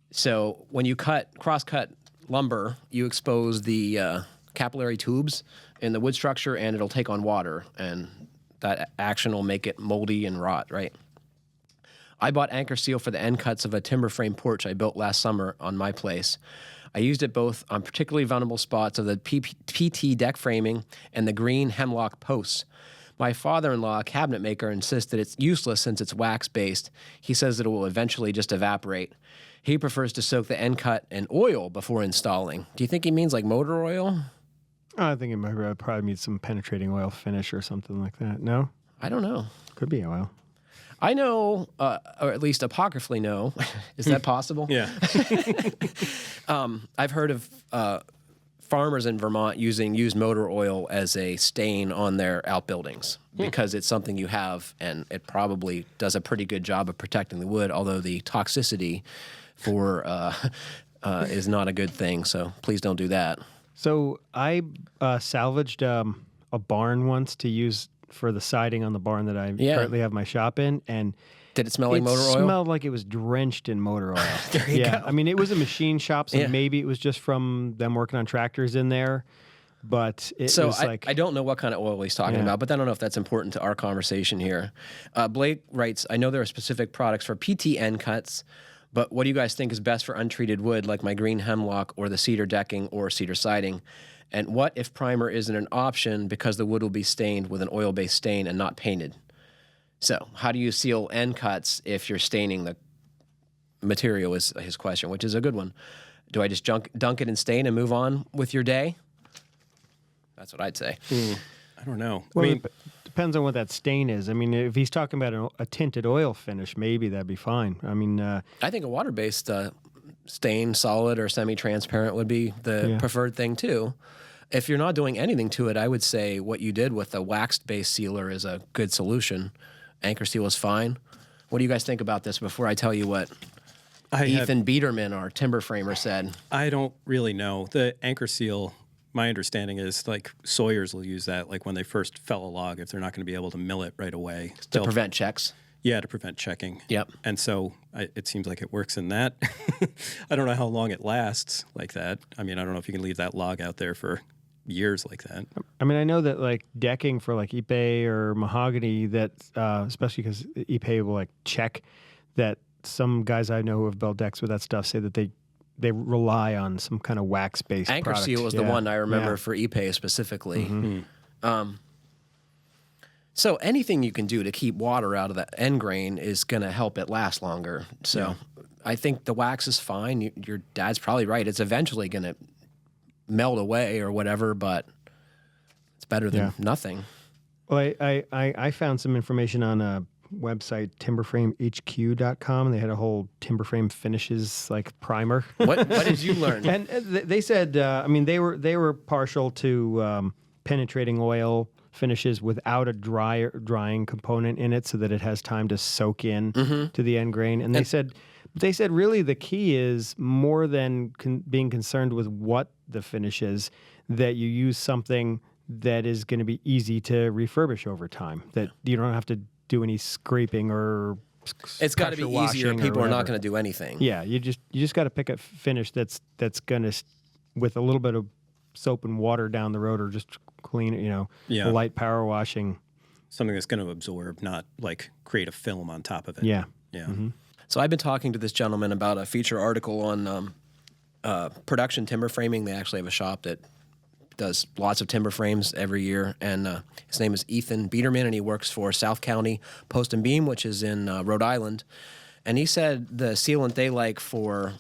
So when you cross-cut lumber, you expose the capillary tubes in the wood structure, and it'll take on water, and that action will make it moldy and rot, right? I bought anchor seal for the end cuts of a timber frame porch I built last summer on my place. I used it both on particularly vulnerable spots of the PT deck framing and the green hemlock posts. My father-in-law, a cabinet maker, insists that it's useless since it's wax-based. He says that it will eventually just evaporate. He prefers to soak the end cut in oil before installing. Do you think he means like motor oil? I think it might probably need some penetrating oil finish or something like that. No? I don't know. Could be oil. I know, or at least apocryphally know. Is that possible? Yeah. I've heard of farmers in Vermont using used motor oil as a stain on their outbuildings because it's something you have, and it probably does a pretty good job of protecting the wood, although the toxicity for is not a good thing. So please don't do that. So I salvaged a barn once to use for the siding on the barn that I currently have my shop in, and did it smell like motor oil? It smelled like it was drenched in motor oil. There you go. I mean, it was a machine shop, so maybe it was just from them working on tractors in there. But it was like... I don't know what kind of oil he's talking about, but I don't know if that's important to our conversation here. Blake writes, I know there are specific products for PT end cuts, but what do you guys think is best for untreated wood, like my green hemlock or the cedar decking or cedar siding? And what if primer isn't an option because the wood will be stained with an oil-based stain and not painted? So how do you seal end cuts if you're staining the material is his question, which is a good one. Do I just dunk it in stain and move on with your day? That's what I'd say. I don't know. Well, I mean, it depends on what that stain is. I mean, if he's talking about a tinted oil finish, maybe that'd be fine. I mean... I think a water-based stain, solid or semi-transparent, would be the preferred thing, too. If you're not doing anything to it, I would say what you did with a waxed-based sealer is a good solution. Anchor seal is fine. What do you guys think about this before I tell you what Ethan Biederman, our timber framer, said? I don't really know. The anchor seal, my understanding is like sawyers will use that like when they first fell a log, if they're not going to be able to mill it right away. To prevent checks? Yeah, to prevent checking. Yep. And so it seems like it works in that. I don't know how long it lasts like that. I mean, I don't know if you can leave that log out there for years like that. I mean, I know that like decking for like Ipe or mahogany, that especially because Ipe will like check that. Some guys I know who have built decks with that stuff say that they rely on some kind of wax-based Anchor product. seal was the one I remember for Ipe specifically. Mm-hmm. So anything you can do to keep water out of the end grain is going to help it last longer. So I think the wax is fine. Your dad's probably right. It's eventually going to melt away or whatever, but it's better than nothing. Well, I found some information on a website, timberframehq.com, and they had a whole timber frame finishes like primer. What did you learn? And they said, I mean, they were partial to penetrating oil finishes without a drying component in it, so that it has time to soak in to the end grain. And they said really the key is more than being concerned with what the finish is, that you use something that is going to be easy to refurbish over time, that you don't have to do any scraping or it's got to be easier. People are not going to do anything. Yeah, you just got to pick a finish that's going to, with a little bit of soap and water down the road, or just clean it, light power washing. Something that's going to absorb, not like create a film on top of it. Yeah. Yeah. Mm-hmm. So I've been talking to this gentleman about a feature article on production timber framing. They actually have a shop that does lots of timber frames every year, and his name is Ethan Biederman, and he works for South County Post and Beam, which is in Rhode Island. And he said the sealant they like for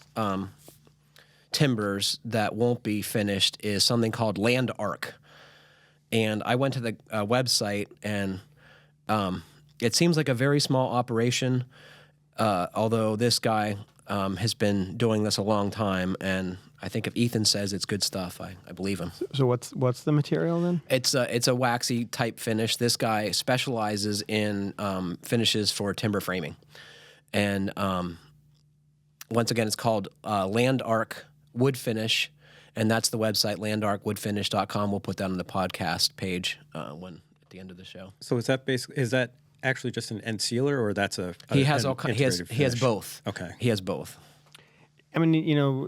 timbers that won't be finished is something called Land Arc. And I went to the website, and it seems like a very small operation, although this guy has been doing this a long time, and I think if Ethan says it's good stuff, I believe him. So what's the material then? It's a waxy type finish. This guy specializes in finishes for timber framing, and once again, it's called Land Arc Wood Finish, and that's the website, landarcwoodfinish.com. We'll put that on the podcast page at the end of the show. So is that actually just an end sealer, or that's he has both. Okay, he has both. I mean,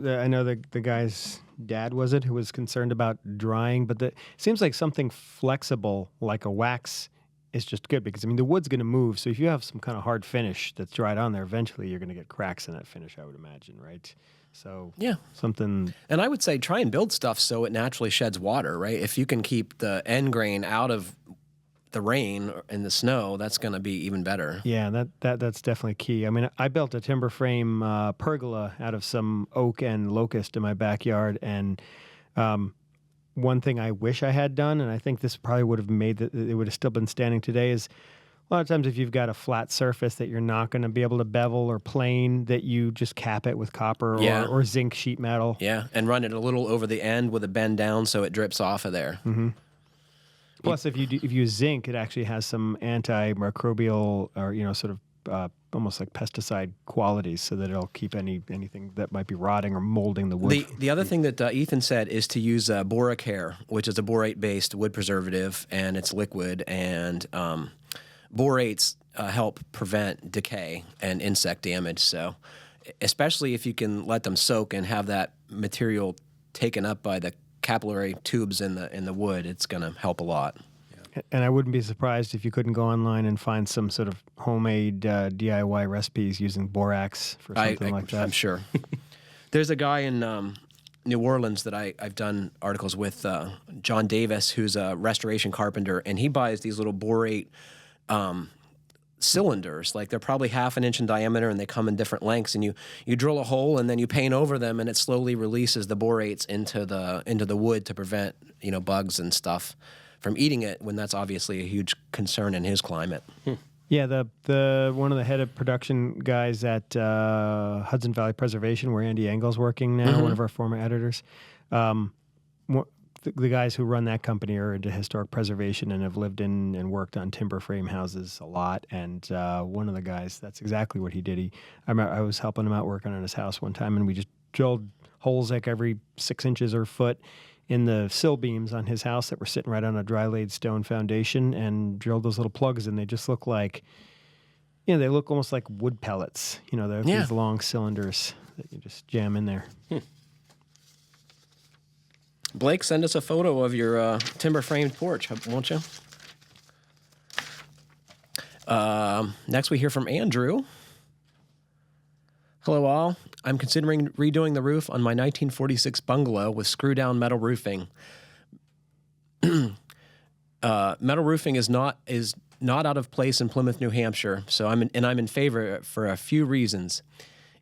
I know the guy's dad who was concerned about drying, but it seems like something flexible like a wax is just good, because I mean the wood's going to move. So if you have some kind of hard finish that's dried on there, eventually you're going to get cracks in that finish, I would imagine, right? So something. And I would say try and build stuff so it naturally sheds water, right? If you can keep the end grain out of the rain and the snow, that's going to be even better. Yeah, that's definitely key. I mean, I built a timber frame pergola out of some oak and locust in my backyard, and one thing I wish I had done, and I think this probably would have made it would have still been standing today, is a lot of times if you've got a flat surface that you're not going to be able to bevel or plane, that you just cap it with copper or zinc sheet metal. Yeah, and run it a little over the end with a bend down so it drips off of there. Mm-hmm. Plus, if you use zinc, it actually has some antimicrobial or sort of almost like pesticide qualities, so that it'll keep anything that might be rotting or molding the wood. The other thing that Ethan said is to use Boracare, which is a borate-based wood preservative, and it's liquid, and borates help prevent decay and insect damage. So, especially if you can let them soak and have that material taken up by the capillary tubes in the wood, it's going to help a lot. And I wouldn't be surprised if you couldn't go online and find some sort of homemade DIY recipes using borax for something like that. I'm sure. There's a guy in New Orleans that I've done articles with, John Davis, who's a restoration carpenter, and he buys these little borate cylinders. Like, they're probably 1/2 inch in diameter, and they come in different lengths, and you drill a hole and then you paint over them, and it slowly releases the borates into the wood to prevent bugs and stuff from eating it, when that's obviously a huge concern in his climate. Yeah, the one of the head of production guys at Hudson Valley Preservation, where Andy Engel's working now, one of our former editors. The guys who run that company are into historic preservation and have lived in and worked on timber frame houses a lot. And one of the guys, that's exactly what he did. I was helping him out working on his house one time, and we just drilled holes like every 6 inches or foot in the sill beams on his house that were sitting right on a dry laid stone foundation, and drilled those little plugs, and they just look like, they look almost like wood pellets. They're these long cylinders that you just jam in there. Blake, send us a photo of your timber framed porch, won't you? Next, we hear from Andrew. Hello, all. I'm considering redoing the roof on my 1946 bungalow with screw-down metal roofing. Metal roofing is not out of place in Plymouth, New Hampshire, so I'm in favor for a few reasons: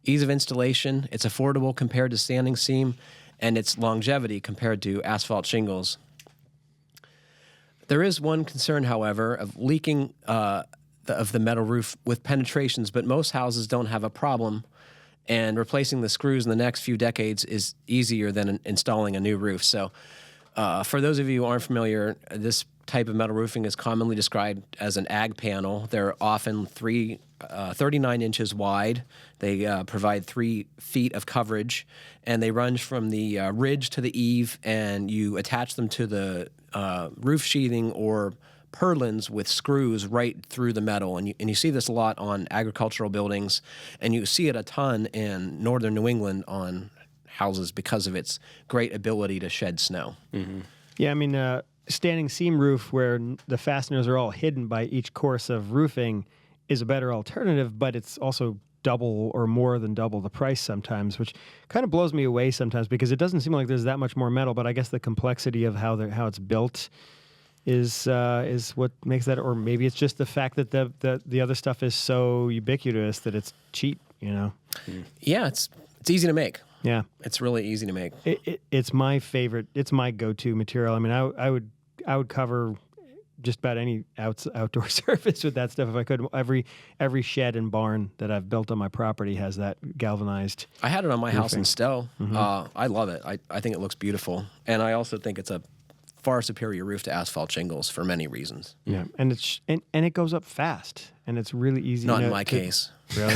ease of installation, it's affordable compared to standing seam, and its longevity compared to asphalt shingles. There is one concern, however, of leaking of the metal roof with penetrations, but most houses don't have a problem, and replacing the screws in the next few decades is easier than installing a new roof. So for those of you who aren't familiar, this type of metal roofing is commonly described as an ag panel. They're often 39 inches wide. They provide 3 feet of coverage, and they run from the ridge to the eave, and you attach them to the roof sheathing or purlins with screws right through the metal. And you see this a lot on agricultural buildings, and you see it a ton in northern New England on houses because of its great ability to shed snow. Mm-hmm. Yeah, I mean, standing seam roof where the fasteners are all hidden by each course of roofing is a better alternative, but it's also double or more than double the price sometimes, which kind of blows me away sometimes, because it doesn't seem like there's that much more metal, but I guess the complexity of how it's built is what makes that, or maybe it's just the fact that the other stuff is so ubiquitous that it's cheap, Yeah, it's easy to make. Yeah, it's really easy to make. It's my favorite. It's my go-to material. I mean, I would cover just about any outdoor surface with that stuff if I could. Every shed and barn that I've built on my property has that galvanized. I had it on my house in Stowe. Mm-hmm. I love it. I think it looks beautiful, and I also think it's a far superior roof to asphalt shingles for many reasons. Yeah, and it goes up fast, and it's really easy. Not in my case. Really?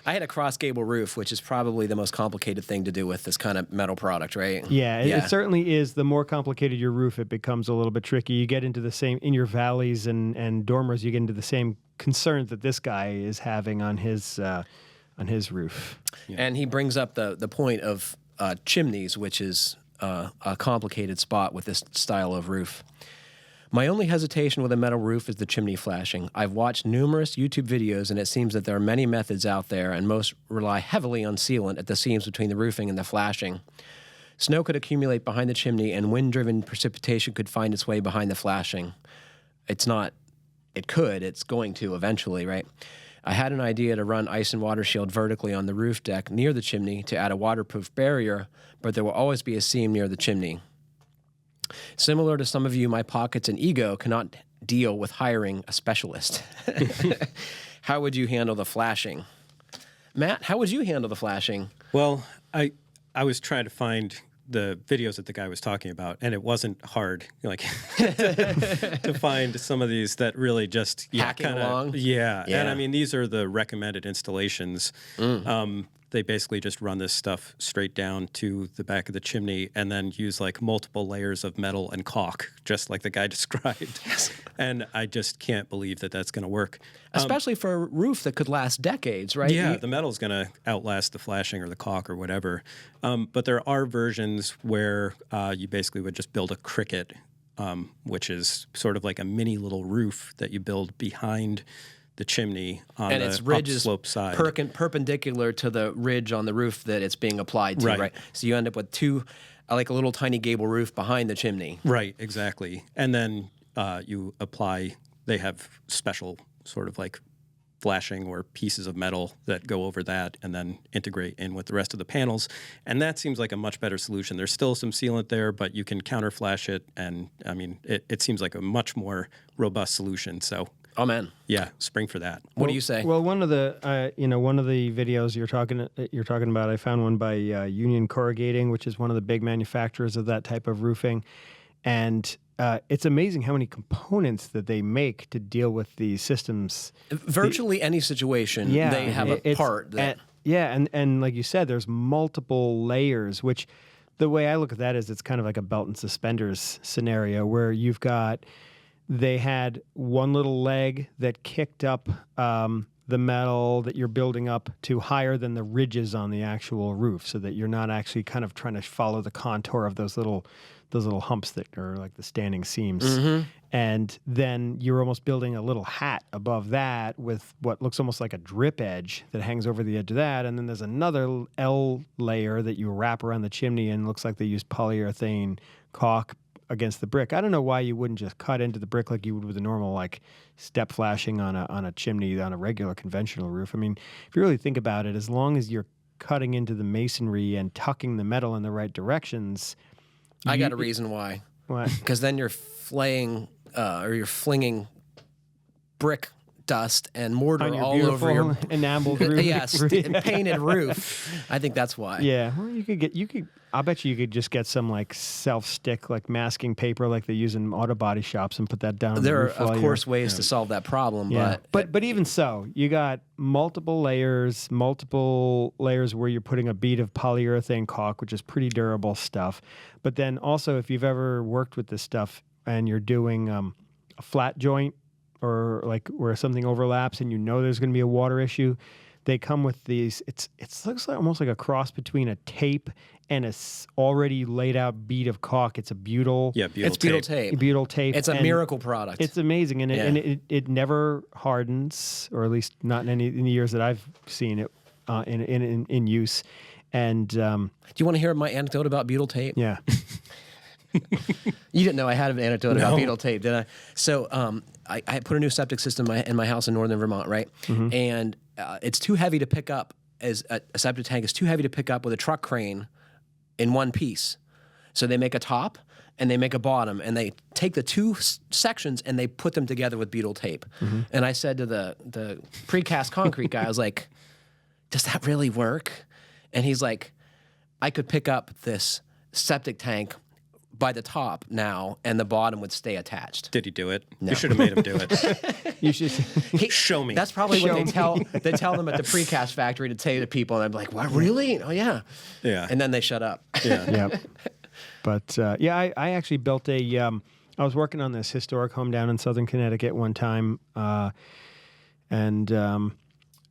I had a cross gable roof, which is probably the most complicated thing to do with this kind of metal product, right? Yeah, it certainly is. The more complicated your roof, it becomes a little bit tricky. You get into the same, in your valleys and dormers, you get into the same concerns that this guy is having on his roof. Yeah. And he brings up the point of chimneys, which is a complicated spot with this style of roof. My only hesitation with a metal roof is the chimney flashing. I've watched numerous YouTube videos, and it seems that there are many methods out there, and most rely heavily on sealant at the seams between the roofing and the flashing. Snow could accumulate behind the chimney, and wind-driven precipitation could find its way behind the flashing. It's not, it could, it's going to eventually, right? I had an idea to run ice and water shield vertically on the roof deck near the chimney to add a waterproof barrier, but there will always be a seam near the chimney. Similar to some of you, my pockets and ego cannot deal with hiring a specialist. How would you handle the flashing? Matt, how would you handle the flashing? Well, I was trying to find the videos that the guy was talking about, and it wasn't hard, like to find some of these that really just hacking along. Yeah, and I mean these are the recommended installations. They basically just run this stuff straight down to the back of the chimney and then use like multiple layers of metal and caulk, just like the guy described. Yes. And I just can't believe that that's going to work. Especially for a roof that could last decades, right? Yeah, the metal's going to outlast the flashing or the caulk or whatever. But there are versions where you basically would just build a cricket, which is sort of like a mini little roof that you build behind the chimney on and the its ridge is upslope side. Perpendicular to the ridge on the roof that it's being applied to, right? So you end up with two, like a little tiny gable roof behind the chimney. Right, exactly. And then you apply, they have special sort of like flashing or pieces of metal that go over that and then integrate in with the rest of the panels. And that seems like a much better solution. There's still some sealant there, but you can counter flash it. And I mean, it seems like a much more robust solution. So oh man, yeah, spring for that. What do you say? Well, one of the videos you're talking about, I found one by Union Corrugating, which is one of the big manufacturers of that type of roofing, and it's amazing how many components that they make to deal with these systems. Virtually any situation, they have a part that. And like you said, there's multiple layers, which the way I look at that is it's kind of like a belt and suspenders scenario where you've got. They had one little leg that kicked up the metal that you're building up to higher than the ridges on the actual roof, so that you're not actually kind of trying to follow the contour of those little humps that are like the standing seams. Mm-hmm. And then you're almost building a little hat above that with what looks almost like a drip edge that hangs over the edge of that. And then there's another L layer that you wrap around the chimney and looks like they use polyurethane caulk against the brick. I don't know why you wouldn't just cut into the brick like you would with a normal like step flashing on a chimney on a regular conventional roof. I mean, if you really think about it, as long as you're cutting into the masonry and tucking the metal in the right directions. I got a reason why. What? Because then you're flinging brick dust and mortar all over your enameled roof. Yes, painted roof. I think that's why. Yeah, well, I bet you could just get some like self-stick, like masking paper, like they use in auto body shops, and put that down. There the are, roof of course, ways to solve that problem. Yeah. But even so, you got multiple layers where you're putting a bead of polyurethane caulk, which is pretty durable stuff. But then also, if you've ever worked with this stuff and you're doing a flat joint or like where something overlaps and you know there's going to be a water issue, they come with these. It looks like almost like a cross between a tape and a already laid out bead of caulk. It's a butyl. Yeah, it's butyl tape. Butyl tape. It's a miracle product. It's amazing, and it never hardens, or at least not in the years that I've seen it in use. And do you want to hear my anecdote about butyl tape? Yeah. You didn't know I had an anecdote about butyl tape, did I? So I put a new septic system in my house in northern Vermont, right? Mm-hmm. And it's too heavy to pick up as a septic tank is too heavy to pick up with a truck crane in one piece. So they make a top and they make a bottom, and they take the two sections and they put them together with butyl tape. Mm-hmm. And I said to the precast concrete guy, I was like, does that really work? And he's like, I could pick up this septic tank by the top now, and the bottom would stay attached. Did he do it? No. You should have made him do it. You should show me. That's probably what they tell them at the precast factory to say to people, and I'm like, what, really? Oh yeah. Yeah. And then they shut up. Yeah. Yep. But I actually built I was working on this historic home down in southern Connecticut one time, and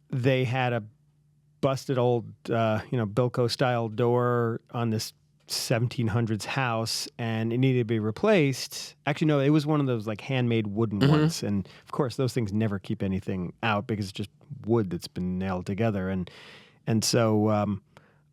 they had a busted old Bilko style door on this 1700s house, and it needed to be replaced. Actually, no, it was one of those like handmade wooden ones, and of course those things never keep anything out because it's just wood that's been nailed together. And so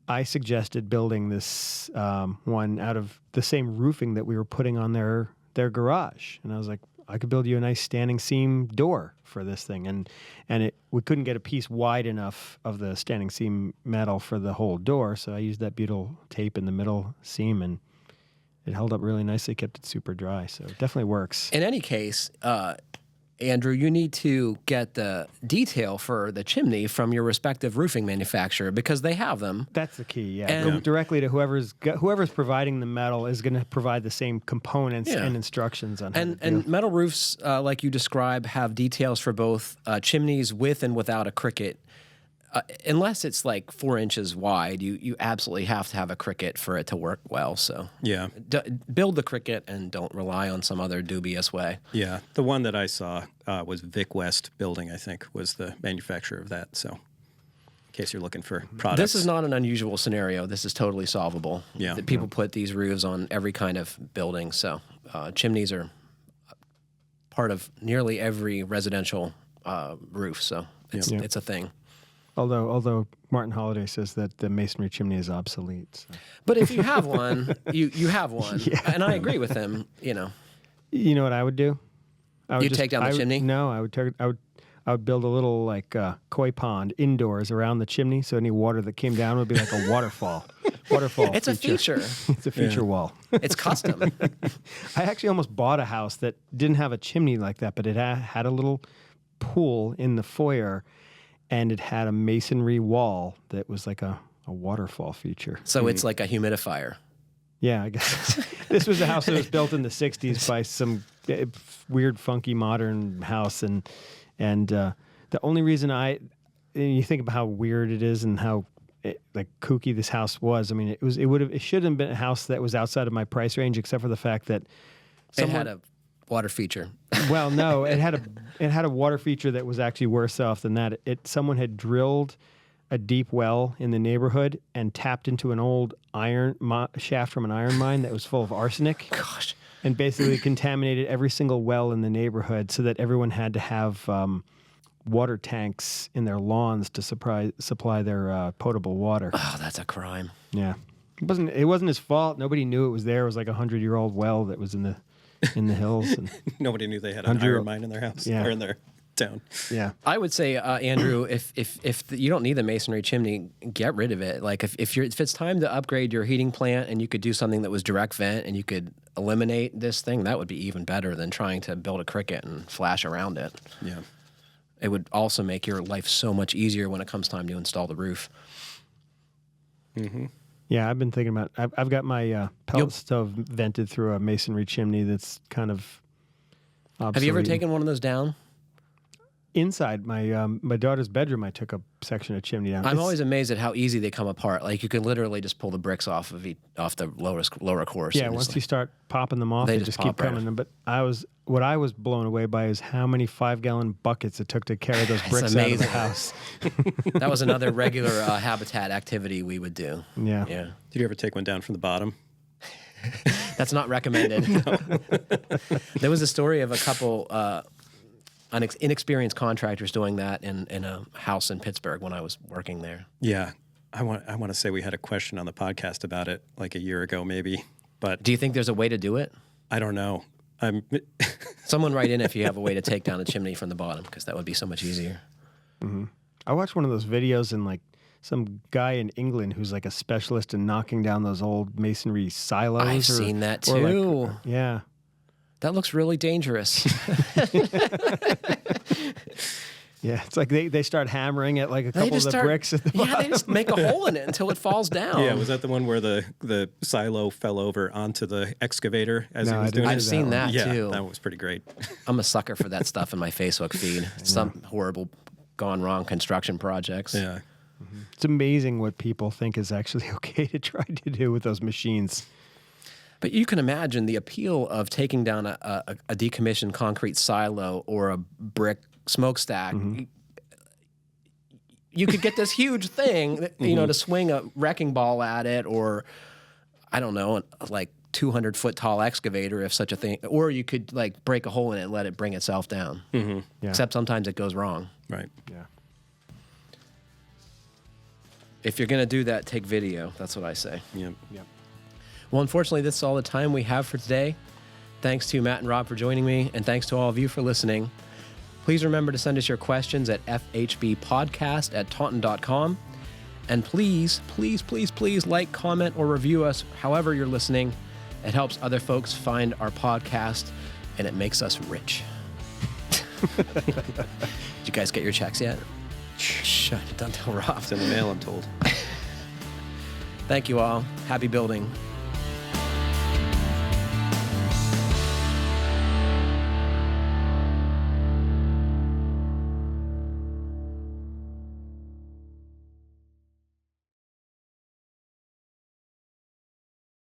I suggested building this one out of the same roofing that we were putting on their garage, and I was like, I could build you a nice standing seam door for this thing, and we couldn't get a piece wide enough of the standing seam metal for the whole door, so I used that butyl tape in the middle seam, and it held up really nicely, kept it super dry, so it definitely works. In any case, Andrew, you need to get the detail for the chimney from your respective roofing manufacturer because they have them. That's the key, yeah. And- Go directly to whoever's providing the metal is going to provide the same components Yeah. and instructions on how to do. And metal roofs, like you describe, have details for both chimneys with and without a cricket. Unless it's like 4 inches wide, you absolutely have to have a cricket for it to work well. So Yeah. build the cricket and don't rely on some other dubious way. Yeah. The one that I saw was Vic West Building, I think, was the manufacturer of that. So in case you're looking for products. This is not an unusual scenario. This is totally solvable. Yeah. That people put these roofs on every kind of building. So chimneys are part of nearly every residential roof. So it's a thing. Although Martin Holliday says that the masonry chimney is obsolete. So. But if you have one, you have one. Yeah. And I agree with him, You know what I would do? I would You'd take down the chimney? No, I would build a little like koi pond indoors around the chimney, so any water that came down would be like a waterfall. It's a feature. It's a feature wall. It's custom. I actually almost bought a house that didn't have a chimney like that, but it had a little pool in the foyer, and it had a masonry wall that was like a waterfall feature. So it's like a humidifier. Yeah, I guess. This was a house that was built in the 60s by some weird, funky, modern house. And the only reason you think about how weird it is and how kooky this house was. I mean, it should have been a house that was outside of my price range, except for the fact that It had a water feature. well, no, it had a water feature that was actually worse off than that. Someone had drilled a deep well in the neighborhood and tapped into an old iron shaft from an iron mine that was full of arsenic. Gosh. And basically contaminated every single well in the neighborhood, so that everyone had to have water tanks in their lawns to supply their potable water. Oh, that's a crime. Yeah, it wasn't his fault. Nobody knew it was there. It was like a 100-year-old well that was in the hills. And Nobody knew they had an iron mine in their house or in their town. yeah, I would say, Andrew, if you don't need the masonry chimney, get rid of it. Like if it's time to upgrade your heating plant and you could do something that was direct vent and you could eliminate this thing, that would be even better than trying to build a cricket and flash around it. Yeah. It would also make your life so much easier when it comes time to install the roof. Mm-hmm. yeah. I've been thinking about. I've got my pellet stove vented through a masonry chimney that's kind of obsolete. Have you ever taken one of those down? Inside my daughter's bedroom, I took a section of chimney down. I'm always amazed at how easy they come apart. Like you can literally just pull the bricks off the lower course. Yeah, and once just you start popping them off, They they just just keep pop right coming. But what I was blown away by is how many 5-gallon buckets it took to carry those bricks out of the amazing. house. that was another regular habitat activity we would do. Yeah. Yeah. Did you ever take one down from the bottom? That's not recommended. There was a story of a couple inexperienced contractors doing that in a house in Pittsburgh when I was working there. Yeah. I want to say we had a question on the podcast about it like a year ago maybe, but Do you think there's a way to do it? I don't know. Someone write in if you have a way to take down a chimney from the bottom, because that would be so much easier. I watched one of those videos and like some guy in England who's like a specialist in knocking down those old masonry silos. I've seen that or too. Yeah. That looks really dangerous. Yeah, it's like they start hammering at like a couple of the bricks at the Yeah, bottom. they just make a hole in it until it falls down. Yeah, was that the one where the silo fell over onto the excavator as No, he I was doing didn't it? I've seen that Yeah, too. that was pretty great. I'm a sucker for that stuff in my Facebook feed. Some horrible gone wrong construction projects. Yeah. It's amazing what people think is actually okay to try to do with those machines. But you can imagine the appeal of taking down a decommissioned concrete silo or a brick smokestack. You could get this huge thing, to swing a wrecking ball at it, or I don't know, like 200-foot tall excavator, if such a thing. Or you could like break a hole in it and let it bring itself down. Yeah. Except sometimes it goes wrong. Right. Yeah. if you're going to do that, take video. That's what I say. Yep. Well, unfortunately, this is all the time we have for today. Thanks to Matt and Rob for joining me, and thanks to all of you for listening. Please remember to send us your questions at fhbpodcast@taunton.com. And please, please, please, please like, comment, or review us however you're listening. It helps other folks find our podcast, and it makes us rich. Did you guys get your checks yet? Shut it. Don't tell Rob. It's in the mail, I'm told. Thank you all. Happy building.